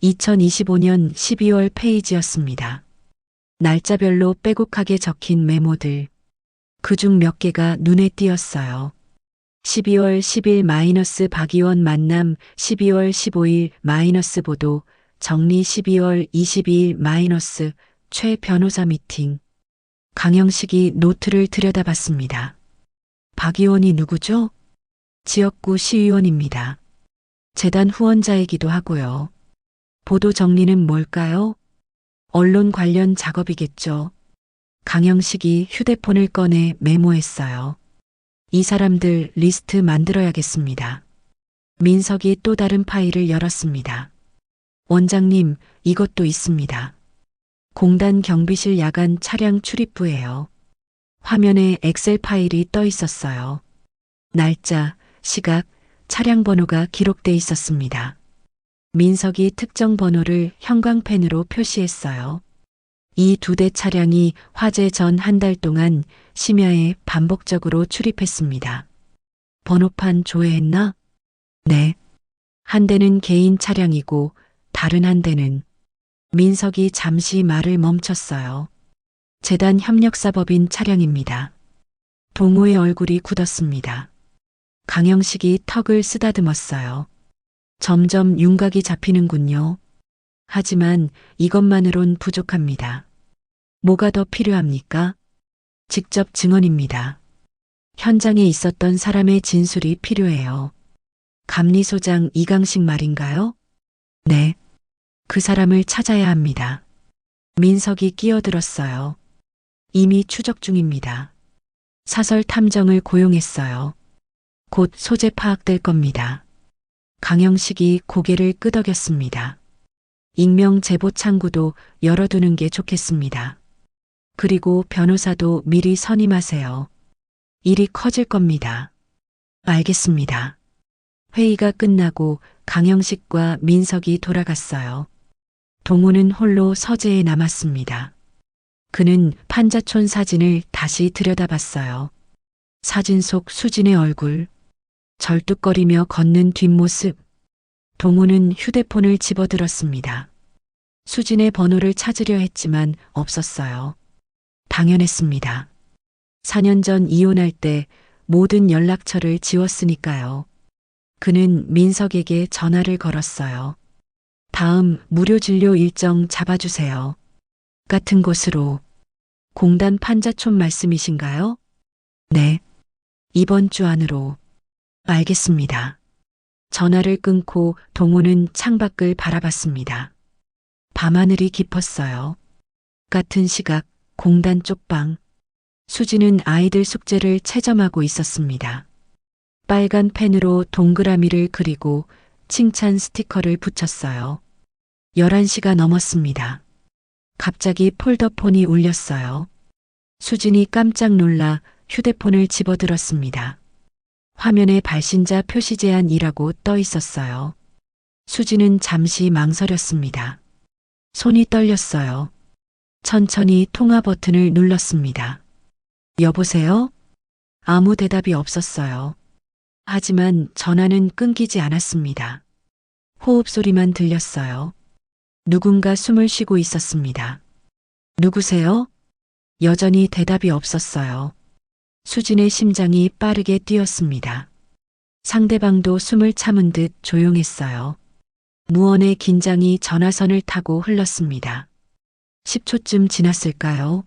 2025년 12월 페이지였습니다. 날짜별로 빼곡하게 적힌 메모들. 그중 몇 개가 눈에 띄었어요. 12월 10일 마이너스 박의원 만남, 12월 15일 마이너스 보도, 정리 12월 22일 마이너스 최 변호사 미팅. 강영식이 노트를 들여다봤습니다. 박 의원이 누구죠? 지역구 시의원입니다. 재단 후원자이기도 하고요. 보도 정리는 뭘까요? 언론 관련 작업이겠죠. 강영식이 휴대폰을 꺼내 메모했어요. 이 사람들 리스트 만들어야겠습니다. 민석이 또 다른 파일을 열었습니다. 원장님, 이것도 있습니다. 공단 경비실 야간 차량 출입부예요. 화면에 엑셀 파일이 떠 있었어요. 날짜, 시각, 차량 번호가 기록돼 있었습니다. 민석이 특정 번호를 형광펜으로 표시했어요. 이 2대 차량이 화재 전 한 달 동안 심야에 반복적으로 출입했습니다. 번호판 조회했나? 네. 한 대는 개인 차량이고 다른 한 대는 민석이 잠시 말을 멈췄어요. 재단 협력사법인 차량입니다. 동호의 얼굴이 굳었습니다. 강영식이 턱을 쓰다듬었어요. 점점 윤곽이 잡히는군요. 하지만 이것만으론 부족합니다. 뭐가 더 필요합니까? 직접 증언입니다. 현장에 있었던 사람의 진술이 필요해요. 감리소장 이강식 말인가요? 네. 그 사람을 찾아야 합니다. 민석이 끼어들었어요. 이미 추적 중입니다. 사설 탐정을 고용했어요. 곧 소재 파악될 겁니다. 강영식이 고개를 끄덕였습니다. 익명 제보 창구도 열어두는 게 좋겠습니다. 그리고 변호사도 미리 선임하세요. 일이 커질 겁니다. 알겠습니다. 회의가 끝나고 강영식과 민석이 돌아갔어요. 동호는 홀로 서재에 남았습니다. 그는 판자촌 사진을 다시 들여다봤어요. 사진 속 수진의 얼굴, 절뚝거리며 걷는 뒷모습. 동호는 휴대폰을 집어들었습니다. 수진의 번호를 찾으려 했지만 없었어요. 당연했습니다. 4년 전 이혼할 때 모든 연락처를 지웠으니까요. 그는 민석에게 전화를 걸었어요. 다음 무료 진료 일정 잡아주세요. 같은 곳으로. 공단 판자촌 말씀이신가요? 네. 이번 주 안으로. 알겠습니다. 전화를 끊고 동호는 창밖을 바라봤습니다. 밤하늘이 깊었어요. 같은 시각 공단 쪽방. 수지는 아이들 숙제를 채점하고 있었습니다. 빨간 펜으로 동그라미를 그리고 칭찬 스티커를 붙였어요. 11시가 넘었습니다. 갑자기 폴더폰이 울렸어요. 수진이 깜짝 놀라 휴대폰을 집어들었습니다. 화면에 발신자 표시 제한이라고 떠 있었어요. 수진은 잠시 망설였습니다. 손이 떨렸어요. 천천히 통화 버튼을 눌렀습니다. 여보세요? 아무 대답이 없었어요. 하지만 전화는 끊기지 않았습니다. 호흡 소리만 들렸어요. 누군가 숨을 쉬고 있었습니다. 누구세요? 여전히 대답이 없었어요. 수진의 심장이 빠르게 뛰었습니다. 상대방도 숨을 참은 듯 조용했어요. 무언의 긴장이 전화선을 타고 흘렀습니다. 10초쯤 지났을까요?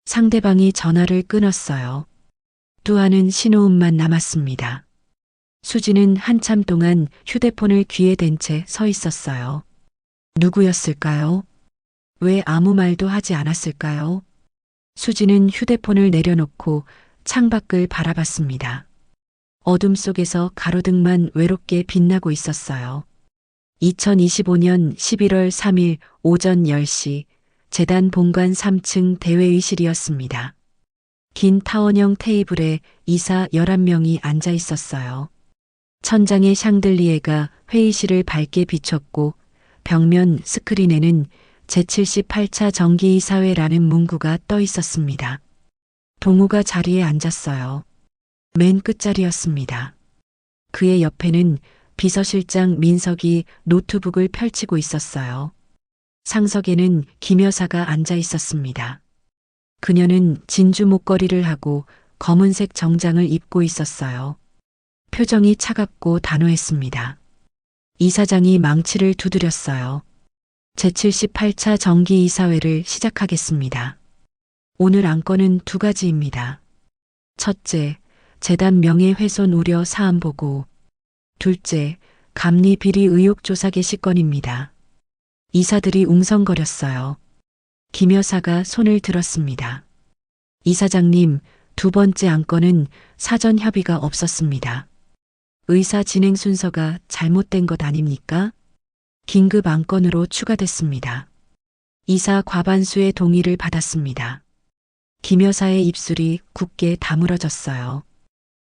상대방이 전화를 끊었어요. 뚜하는 신호음만 남았습니다. 수진은 한참 동안 휴대폰을 귀에 댄 채 서 있었어요. 누구였을까요? 왜 아무 말도 하지 않았을까요? 수진은 휴대폰을 내려놓고 창밖을 바라봤습니다. 어둠 속에서 가로등만 외롭게 빛나고 있었어요. 2025년 11월 3일 오전 10시 재단 본관 3층 대회의실이었습니다. 긴 타원형 테이블에 이사 11명이 앉아 있었어요. 천장의 샹들리에가 회의실을 밝게 비췄고 벽면 스크린에는 제78차 정기이사회라는 문구가 떠 있었습니다. 동호가 자리에 앉았어요. 맨 끝자리였습니다. 그의 옆에는 비서실장 민석이 노트북을 펼치고 있었어요. 상석에는 김 여사가 앉아 있었습니다. 그녀는 진주 목걸이를 하고 검은색 정장을 입고 있었어요. 표정이 차갑고 단호했습니다. 이사장이 망치를 두드렸어요. 제78차 정기이사회를 시작하겠습니다. 오늘 안건은 2가지입니다. 첫째, 재단 명예훼손 우려 사안 보고. 둘째, 감리 비리 의혹 조사 게시건입니다. 이사들이 웅성거렸어요. 김 여사가 손을 들었습니다. 이사장님, 두 번째 안건은 사전 협의가 없었습니다. 의사 진행 순서가 잘못된 것 아닙니까? 긴급 안건으로 추가됐습니다. 이사 과반수의 동의를 받았습니다. 김 여사의 입술이 굳게 다물어졌어요.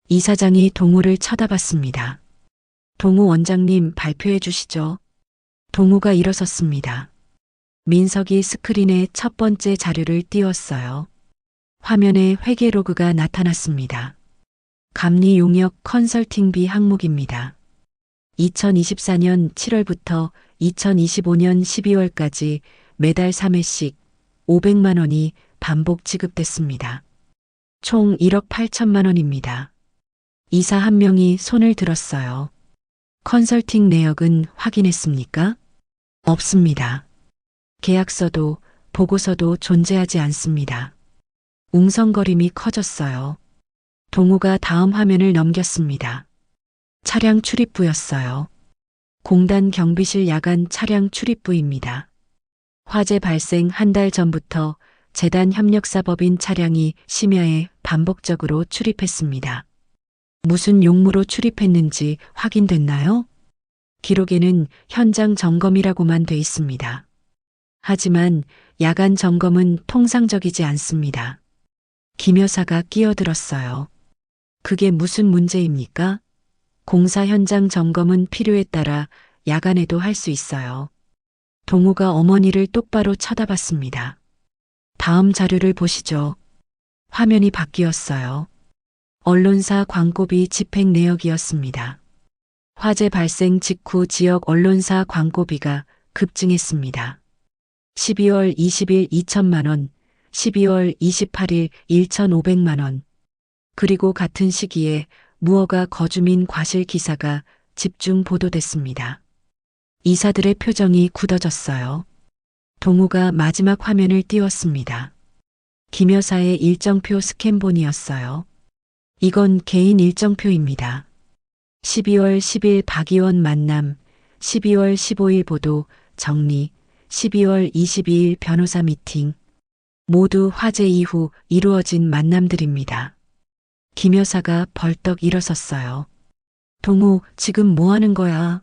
이사장이 동우를 쳐다봤습니다. 동우 원장님 발표해 주시죠. 동우가 일어섰습니다. 민석이 스크린에 첫 번째 자료를 띄웠어요. 화면에 회계 로그가 나타났습니다. 감리 용역 컨설팅비 항목입니다. 2024년 7월부터 2025년 12월까지 매달 3회씩 500만 원이 반복 지급됐습니다. 총 1억 8천만 원입니다. 이사 한 명이 손을 들었어요. 컨설팅 내역은 확인했습니까? 없습니다. 계약서도 보고서도 존재하지 않습니다. 웅성거림이 커졌어요. 동우가 다음 화면을 넘겼습니다. 차량 출입부였어요. 공단 경비실 야간 차량 출입부입니다. 화재 발생 한 달 전부터 재단 협력사법인 차량이 심야에 반복적으로 출입했습니다. 무슨 용무로 출입했는지 확인됐나요? 기록에는 현장 점검이라고만 돼 있습니다. 하지만 야간 점검은 통상적이지 않습니다. 김 여사가 끼어들었어요. 그게 무슨 문제입니까? 공사 현장 점검은 필요에 따라 야간에도 할 수 있어요. 동우가 어머니를 똑바로 쳐다봤습니다. 다음 자료를 보시죠. 화면이 바뀌었어요. 언론사 광고비 집행 내역이었습니다. 화재 발생 직후 지역 언론사 광고비가 급증했습니다. 12월 20일 2천만 원, 12월 28일 1,500만 원, 그리고 같은 시기에 무허가 거주민 과실 기사가 집중 보도됐습니다. 이사들의 표정이 굳어졌어요. 동우가 마지막 화면을 띄웠습니다. 김 여사의 일정표 스캔본이었어요. 이건 개인 일정표입니다. 12월 10일 박 의원 만남, 12월 15일 보도, 정리, 12월 22일 변호사 미팅. 모두 화재 이후 이루어진 만남들입니다. 김 여사가 벌떡 일어섰어요. 동우, 지금 뭐 하는 거야?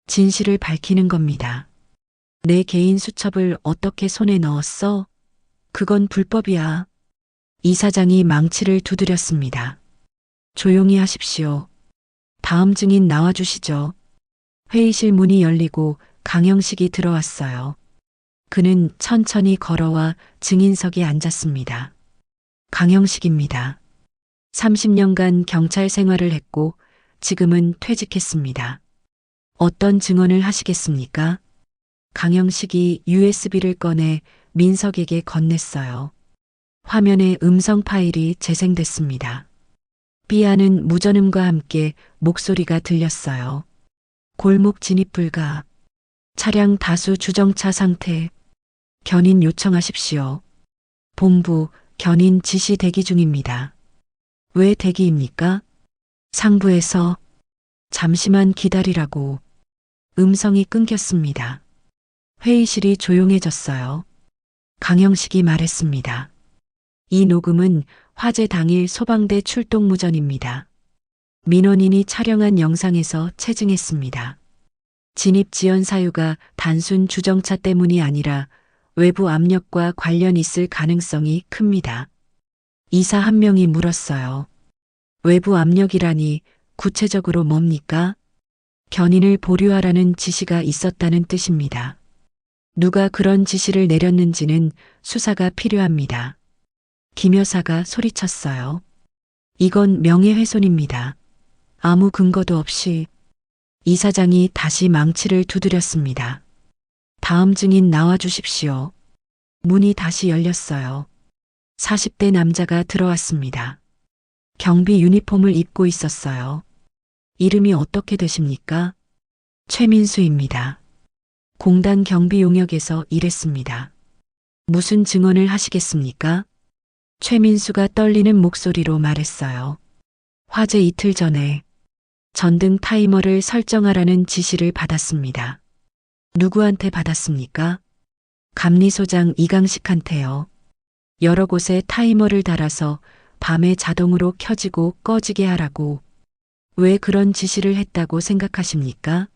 진실을 밝히는 겁니다. 내 개인 수첩을 어떻게 손에 넣었어? 그건 불법이야. 이사장이 망치를 두드렸습니다. 조용히 하십시오. 다음 증인 나와주시죠. 회의실 문이 열리고 강영식이 들어왔어요. 그는 천천히 걸어와 증인석에 앉았습니다. 강영식입니다. 30년간 경찰 생활을 했고 지금은 퇴직했습니다. 어떤 증언을 하시겠습니까? 강영식이 USB를 꺼내 민석에게 건넸어요. 화면에 음성 파일이 재생됐습니다. 삐아는 무전음과 함께 목소리가 들렸어요. 골목 진입 불가. 차량 다수 주정차 상태. 견인 요청하십시오. 본부, 견인 지시 대기 중입니다. 왜 대기입니까? 상부에서 잠시만 기다리라고. 음성이 끊겼습니다. 회의실이 조용해졌어요. 강영식이 말했습니다. 이 녹음은 화재 당일 소방대 출동 무전입니다. 민원인이 촬영한 영상에서 체증했습니다. 진입 지연 사유가 단순 주정차 때문이 아니라 외부 압력과 관련 있을 가능성이 큽니다. 이사 한 명이 물었어요. 외부 압력이라니 구체적으로 뭡니까? 견인을 보류하라는 지시가 있었다는 뜻입니다. 누가 그런 지시를 내렸는지는 수사가 필요합니다. 김 여사가 소리쳤어요. 이건 명예훼손입니다. 아무 근거도 없이. 이사장이 다시 망치를 두드렸습니다. 다음 증인 나와주십시오. 문이 다시 열렸어요. 40대 남자가 들어왔습니다. 경비 유니폼을 입고 있었어요. 이름이 어떻게 되십니까? 최민수입니다. 공단 경비 용역에서 일했습니다. 무슨 증언을 하시겠습니까? 최민수가 떨리는 목소리로 말했어요. 화재 이틀 전에 전등 타이머를 설정하라는 지시를 받았습니다. 누구한테 받았습니까? 감리소장 이강식한테요. 여러 곳에 타이머를 달아서 밤에 자동으로 켜지고 꺼지게 하라고. 왜 그런 지시를 했다고 생각하십니까?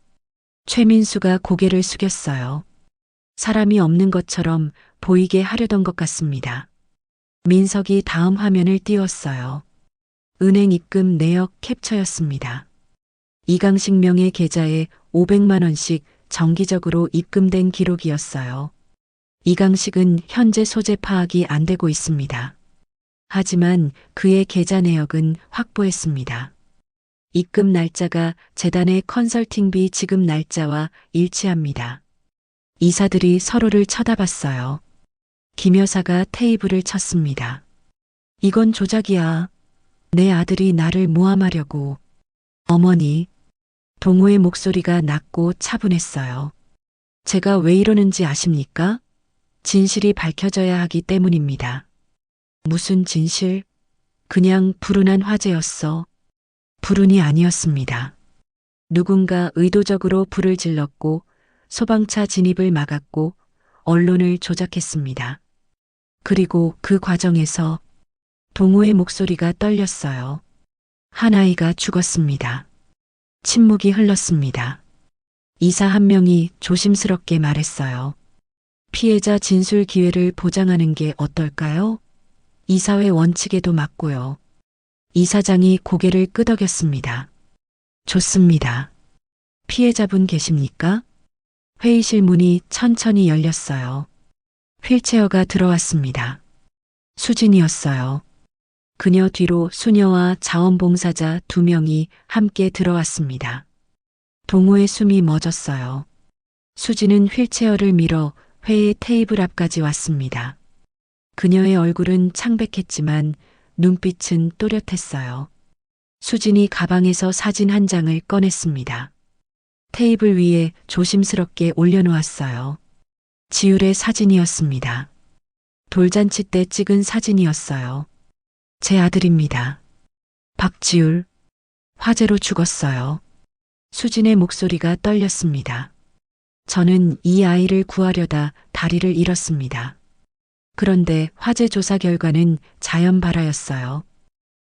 최민수가 고개를 숙였어요. 사람이 없는 것처럼 보이게 하려던 것 같습니다. 민석이 다음 화면을 띄웠어요. 은행 입금 내역 캡처였습니다. 이강식 명의 계좌에 500만 원씩 정기적으로 입금된 기록이었어요. 이강식은 현재 소재 파악이 안 되고 있습니다. 하지만 그의 계좌 내역은 확보했습니다. 입금 날짜가 재단의 컨설팅비 지급 날짜와 일치합니다. 이사들이 서로를 쳐다봤어요. 김 여사가 테이블을 쳤습니다. 이건 조작이야. 내 아들이 나를 모함하려고. 어머니. 동호의 목소리가 낮고 차분했어요. 제가 왜 이러는지 아십니까? 진실이 밝혀져야 하기 때문입니다. 무슨 진실? 그냥 불운한 화재였어. 불운이 아니었습니다. 누군가 의도적으로 불을 질렀고 소방차 진입을 막았고 언론을 조작했습니다. 그리고 그 과정에서 동호의 목소리가 떨렸어요. 한 아이가 죽었습니다. 침묵이 흘렀습니다. 이사 한 명이 조심스럽게 말했어요. 피해자 진술 기회를 보장하는 게 어떨까요? 이사회 원칙에도 맞고요. 이사장이 고개를 끄덕였습니다. 좋습니다. 피해자분 계십니까? 회의실 문이 천천히 열렸어요. 휠체어가 들어왔습니다. 수진이었어요. 그녀 뒤로 수녀와 자원봉사자 2명이 함께 들어왔습니다. 동호의 숨이 멎었어요. 수진은 휠체어를 밀어 회의 테이블 앞까지 왔습니다. 그녀의 얼굴은 창백했지만 눈빛은 또렷했어요. 수진이 가방에서 사진 한 장을 꺼냈습니다. 테이블 위에 조심스럽게 올려놓았어요. 지율의 사진이었습니다. 돌잔치 때 찍은 사진이었어요. 제 아들입니다. 박지율. 화재로 죽었어요. 수진의 목소리가 떨렸습니다. 저는 이 아이를 구하려다 다리를 잃었습니다. 그런데 화재 조사 결과는 자연 발화였어요.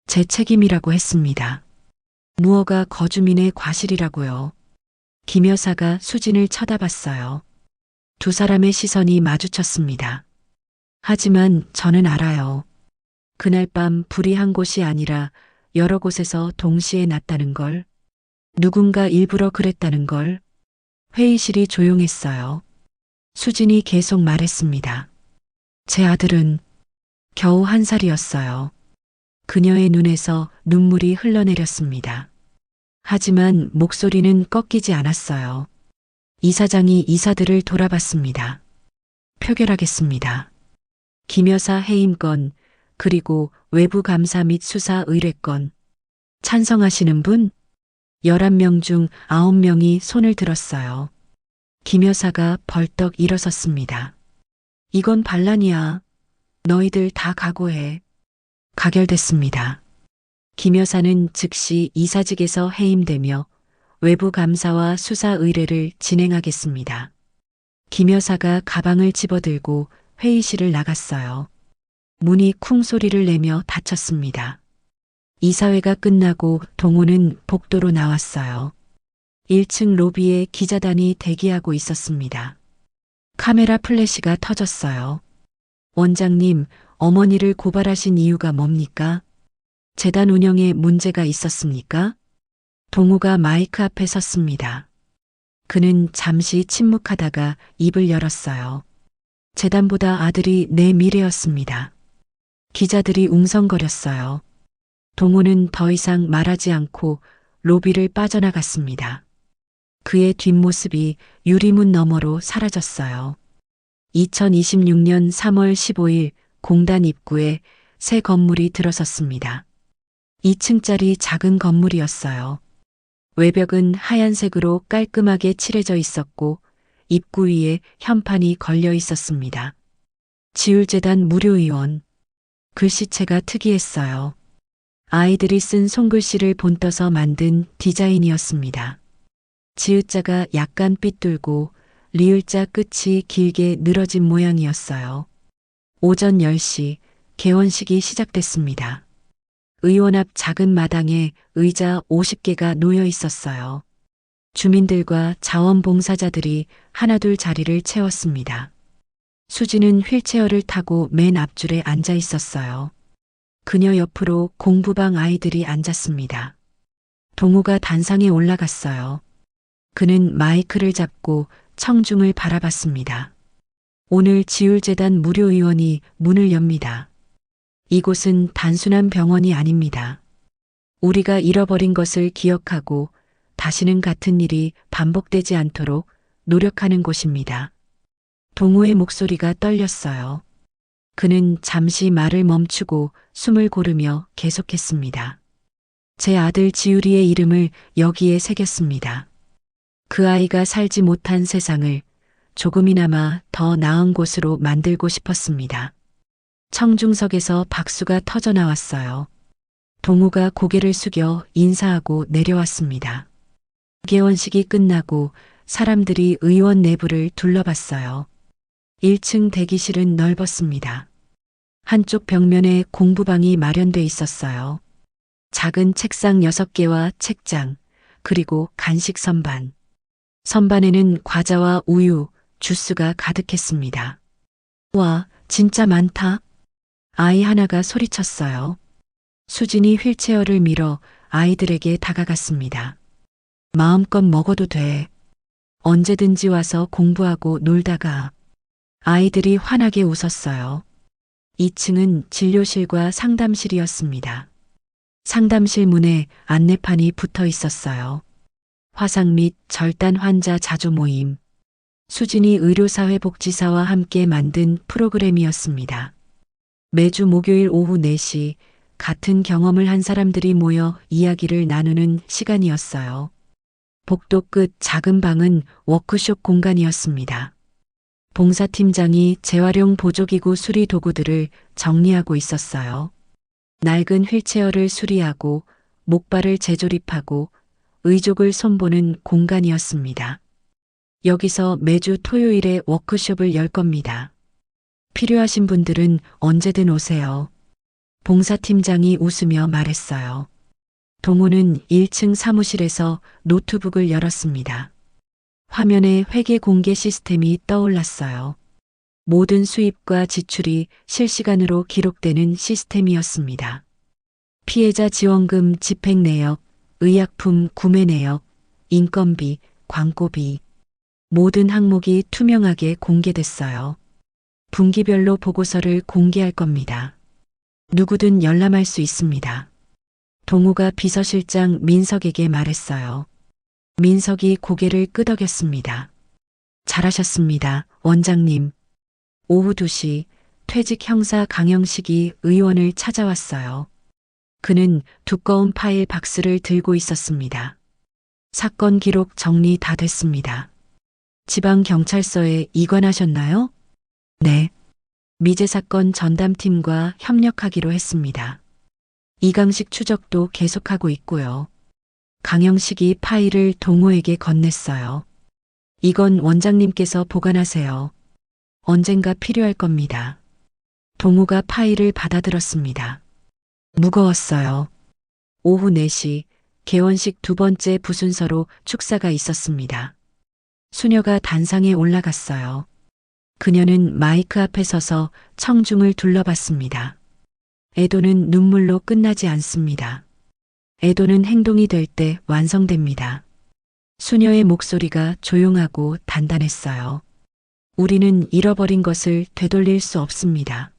제 책임이라고 했습니다. 무허가 거주민의 과실이라고요. 김 여사가 수진을 쳐다봤어요. 두 사람의 시선이 마주쳤습니다. 하지만 저는 알아요. 그날 밤 불이 한 곳이 아니라 여러 곳에서 동시에 났다는 걸. 누군가 일부러 그랬다는 걸. 회의실이 조용했어요. 수진이 계속 말했습니다. 제 아들은 겨우 1살이었어요. 그녀의 눈에서 눈물이 흘러내렸습니다. 하지만 목소리는 꺾이지 않았어요. 이사장이 이사들을 돌아봤습니다. 표결하겠습니다. 김 여사 해임권, 그리고 외부 감사 및 수사 의뢰권. 찬성하시는 분? 11명 중 9명이 손을 들었어요. 김 여사가 벌떡 일어섰습니다. 이건 반란이야. 너희들 다 각오해. 가결됐습니다. 김 여사는 즉시 이사직에서 해임되며 외부 감사와 수사 의뢰를 진행하겠습니다. 김 여사가 가방을 집어들고 회의실을 나갔어요. 문이 쿵 소리를 내며 닫혔습니다. 이사회가 끝나고 동호는 복도로 나왔어요. 1층 로비에 기자단이 대기하고 있었습니다. 카메라 플래시가 터졌어요. 원장님, 어머니를 고발하신 이유가 뭡니까? 재단 운영에 문제가 있었습니까? 동호가 마이크 앞에 섰습니다. 그는 잠시 침묵하다가 입을 열었어요. 재단보다 아들이 내 미래였습니다. 기자들이 웅성거렸어요. 동호는 더 이상 말하지 않고 로비를 빠져나갔습니다. 그의 뒷모습이 유리문 너머로 사라졌어요. 2026년 3월 15일 공단 입구에 새 건물이 들어섰습니다. 2층짜리 작은 건물이었어요. 외벽은 하얀색으로 깔끔하게 칠해져 있었고 입구 위에 현판이 걸려 있었습니다. 지율재단 무료의원. 글씨체가 특이했어요. 아이들이 쓴 손글씨를 본떠서 만든 디자인이었습니다. 지읒자가 약간 삐뚤고 리을자 끝이 길게 늘어진 모양이었어요. 오전 10시 개원식이 시작됐습니다. 의원 앞 작은 마당에 의자 50개가 놓여 있었어요. 주민들과 자원봉사자들이 하나둘 자리를 채웠습니다. 수지는 휠체어를 타고 맨 앞줄에 앉아 있었어요. 그녀 옆으로 공부방 아이들이 앉았습니다. 동우가 단상에 올라갔어요. 그는 마이크를 잡고 청중을 바라봤습니다. 오늘 지율재단 무료의원이 문을 엽니다. 이곳은 단순한 병원이 아닙니다. 우리가 잃어버린 것을 기억하고 다시는 같은 일이 반복되지 않도록 노력하는 곳입니다. 동우의 목소리가 떨렸어요. 그는 잠시 말을 멈추고 숨을 고르며 계속했습니다. 제 아들 지율이의 이름을 여기에 새겼습니다. 그 아이가 살지 못한 세상을 조금이나마 더 나은 곳으로 만들고 싶었습니다. 청중석에서 박수가 터져 나왔어요. 동우가 고개를 숙여 인사하고 내려왔습니다. 개원식이 끝나고 사람들이 의원 내부를 둘러봤어요. 1층 대기실은 넓었습니다. 한쪽 벽면에 공부방이 마련돼 있었어요. 작은 책상 6개와 책장, 그리고 간식 선반. 선반에는 과자와 우유, 주스가 가득했습니다. 와, 진짜 많다. 아이 하나가 소리쳤어요. 수진이 휠체어를 밀어 아이들에게 다가갔습니다. 마음껏 먹어도 돼. 언제든지 와서 공부하고 놀다가. 아이들이 환하게 웃었어요. 2층은 진료실과 상담실이었습니다. 상담실 문에 안내판이 붙어 있었어요. 화상 및 절단 환자 자조 모임. 수진이 의료사회복지사와 함께 만든 프로그램이었습니다. 매주 목요일 오후 4시 같은 경험을 한 사람들이 모여 이야기를 나누는 시간이었어요. 복도 끝 작은 방은 워크숍 공간이었습니다. 봉사팀장이 재활용 보조기구 수리 도구들을 정리하고 있었어요. 낡은 휠체어를 수리하고 목발을 재조립하고 의족을 손보는 공간이었습니다. 여기서 매주 토요일에 워크숍을 열 겁니다. 필요하신 분들은 언제든 오세요. 봉사팀장이 웃으며 말했어요. 동우는 1층 사무실에서 노트북을 열었습니다. 화면에 회계 공개 시스템이 떠올랐어요. 모든 수입과 지출이 실시간으로 기록되는 시스템이었습니다. 피해자 지원금 집행 내역, 의약품 구매 내역, 인건비, 광고비. 모든 항목이 투명하게 공개됐어요. 분기별로 보고서를 공개할 겁니다. 누구든 열람할 수 있습니다. 동우가 비서실장 민석에게 말했어요. 민석이 고개를 끄덕였습니다. 잘하셨습니다, 원장님. 오후 2시 퇴직 형사 강영식이 의원을 찾아왔어요. 그는 두꺼운 파일 박스를 들고 있었습니다. 사건 기록 정리 다 됐습니다. 지방경찰서에 이관하셨나요? 네. 미제 사건 전담팀과 협력하기로 했습니다. 이강식 추적도 계속하고 있고요. 강영식이 파일을 동호에게 건넸어요. 이건 원장님께서 보관하세요. 언젠가 필요할 겁니다. 동호가 파일을 받아들었습니다. 무거웠어요. 오후 4시 개원식 2번째 부순서로 축사가 있었습니다. 수녀가 단상에 올라갔어요. 그녀는 마이크 앞에 서서 청중을 둘러봤습니다. 애도는 눈물로 끝나지 않습니다. 애도는 행동이 될 때 완성됩니다. 수녀의 목소리가 조용하고 단단했어요. 우리는 잃어버린 것을 되돌릴 수 없습니다.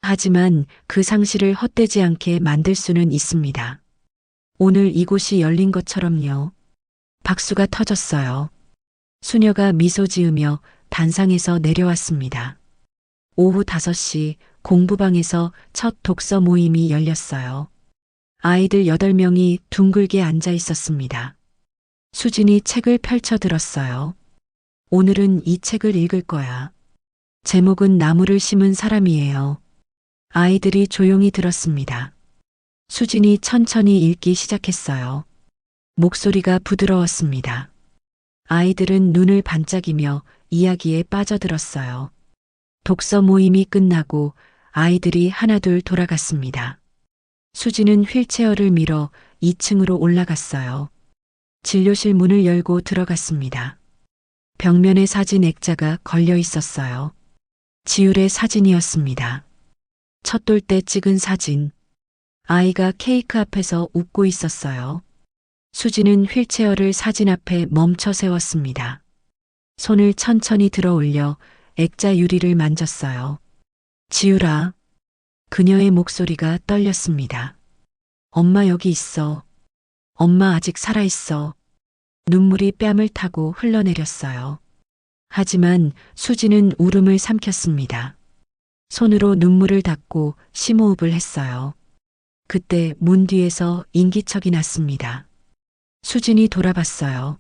하지만 그 상실을 헛되지 않게 만들 수는 있습니다. 오늘 이곳이 열린 것처럼요. 박수가 터졌어요. 수녀가 미소 지으며 단상에서 내려왔습니다. 오후 5시 공부방에서 첫 독서 모임이 열렸어요. 아이들 8명이 둥글게 앉아 있었습니다. 수진이 책을 펼쳐 들었어요. 오늘은 이 책을 읽을 거야. 제목은 나무를 심은 사람이에요. 아이들이 조용히 들었습니다. 수진이 천천히 읽기 시작했어요. 목소리가 부드러웠습니다. 아이들은 눈을 반짝이며 이야기에 빠져들었어요. 독서 모임이 끝나고 아이들이 하나둘 돌아갔습니다. 수지는 휠체어를 밀어 2층으로 올라갔어요. 진료실 문을 열고 들어갔습니다. 벽면에 사진 액자가 걸려 있었어요. 지율의 사진이었습니다. 첫 돌 때 찍은 사진. 아이가 케이크 앞에서 웃고 있었어요. 수지는 휠체어를 사진 앞에 멈춰 세웠습니다. 손을 천천히 들어 올려 액자 유리를 만졌어요. 지율아. 그녀의 목소리가 떨렸습니다. 엄마 여기 있어. 엄마 아직 살아있어. 눈물이 뺨을 타고 흘러내렸어요. 하지만 수지는 울음을 삼켰습니다. 손으로 눈물을 닦고 심호흡을 했어요. 그때 문 뒤에서 인기척이 났습니다. 수진이 돌아봤어요.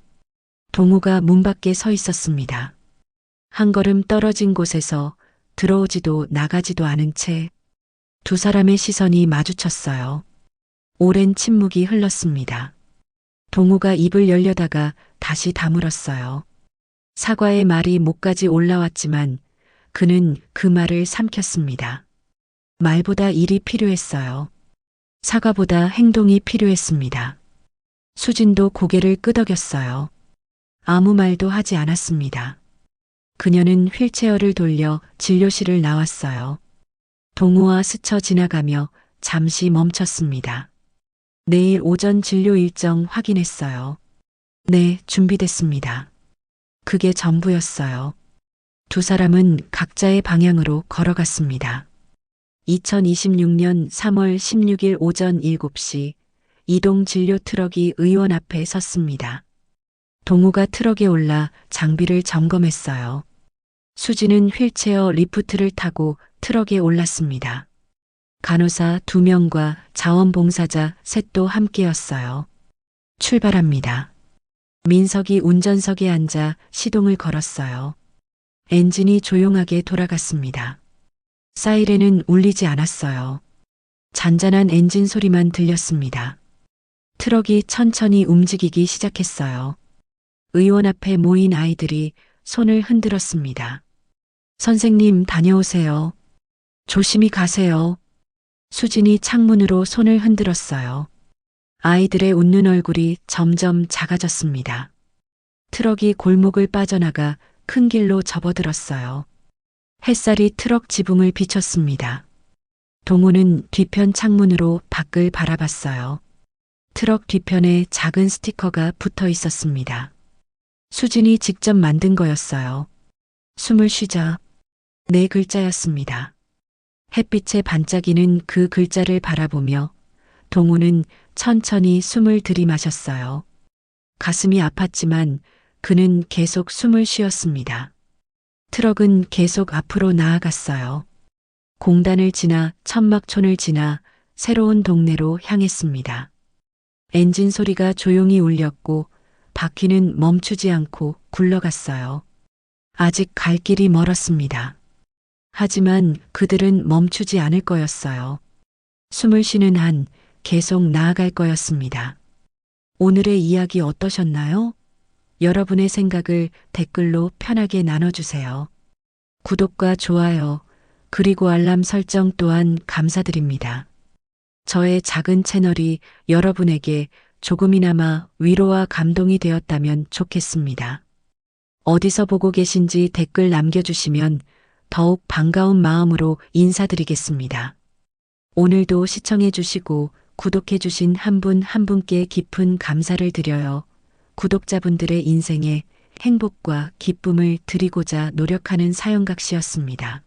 동우가 문 밖에 서 있었습니다. 한 걸음 떨어진 곳에서 들어오지도 나가지도 않은 채 두 사람의 시선이 마주쳤어요. 오랜 침묵이 흘렀습니다. 동우가 입을 열려다가 다시 다물었어요. 사과의 말이 목까지 올라왔지만 그는 그 말을 삼켰습니다. 말보다 일이 필요했어요. 사과보다 행동이 필요했습니다. 수진도 고개를 끄덕였어요. 아무 말도 하지 않았습니다. 그녀는 휠체어를 돌려 진료실을 나왔어요. 동우와 스쳐 지나가며 잠시 멈췄습니다. 내일 오전 진료 일정 확인했어요. 네, 준비됐습니다. 그게 전부였어요. 두 사람은 각자의 방향으로 걸어갔습니다. 2026년 3월 16일 오전 7시 이동 진료 트럭이 의원 앞에 섰습니다. 동우가 트럭에 올라 장비를 점검했어요. 수지는 휠체어 리프트를 타고 트럭에 올랐습니다. 간호사 2명과 자원봉사자 셋도 함께였어요. 출발합니다. 민석이 운전석에 앉아 시동을 걸었어요. 엔진이 조용하게 돌아갔습니다. 사이렌은 울리지 않았어요. 잔잔한 엔진 소리만 들렸습니다. 트럭이 천천히 움직이기 시작했어요. 의원 앞에 모인 아이들이 손을 흔들었습니다. 선생님 다녀오세요. 조심히 가세요. 수진이 창문으로 손을 흔들었어요. 아이들의 웃는 얼굴이 점점 작아졌습니다. 트럭이 골목을 빠져나가 큰 길로 접어들었어요. 햇살이 트럭 지붕을 비췄습니다. 동우는 뒤편 창문으로 밖을 바라봤어요. 트럭 뒤편에 작은 스티커가 붙어 있었습니다. 수진이 직접 만든 거였어요. 숨을 쉬자. 네 글자였습니다. 햇빛에 반짝이는 그 글자를 바라보며 동우는 천천히 숨을 들이마셨어요. 가슴이 아팠지만 그는 계속 숨을 쉬었습니다. 트럭은 계속 앞으로 나아갔어요. 공단을 지나 천막촌을 지나 새로운 동네로 향했습니다. 엔진 소리가 조용히 울렸고 바퀴는 멈추지 않고 굴러갔어요. 아직 갈 길이 멀었습니다. 하지만 그들은 멈추지 않을 거였어요. 숨을 쉬는 한 계속 나아갈 거였습니다. 오늘의 이야기 어떠셨나요? 여러분의 생각을 댓글로 편하게 나눠주세요. 구독과 좋아요, 그리고 알람 설정 또한 감사드립니다. 저의 작은 채널이 여러분에게 조금이나마 위로와 감동이 되었다면 좋겠습니다. 어디서 보고 계신지 댓글 남겨주시면 더욱 반가운 마음으로 인사드리겠습니다. 오늘도 시청해주시고 구독해주신 한 분 한 분께 깊은 감사를 드려요. 구독자분들의 인생에 행복과 기쁨을 드리고자 노력하는 사연각시였습니다.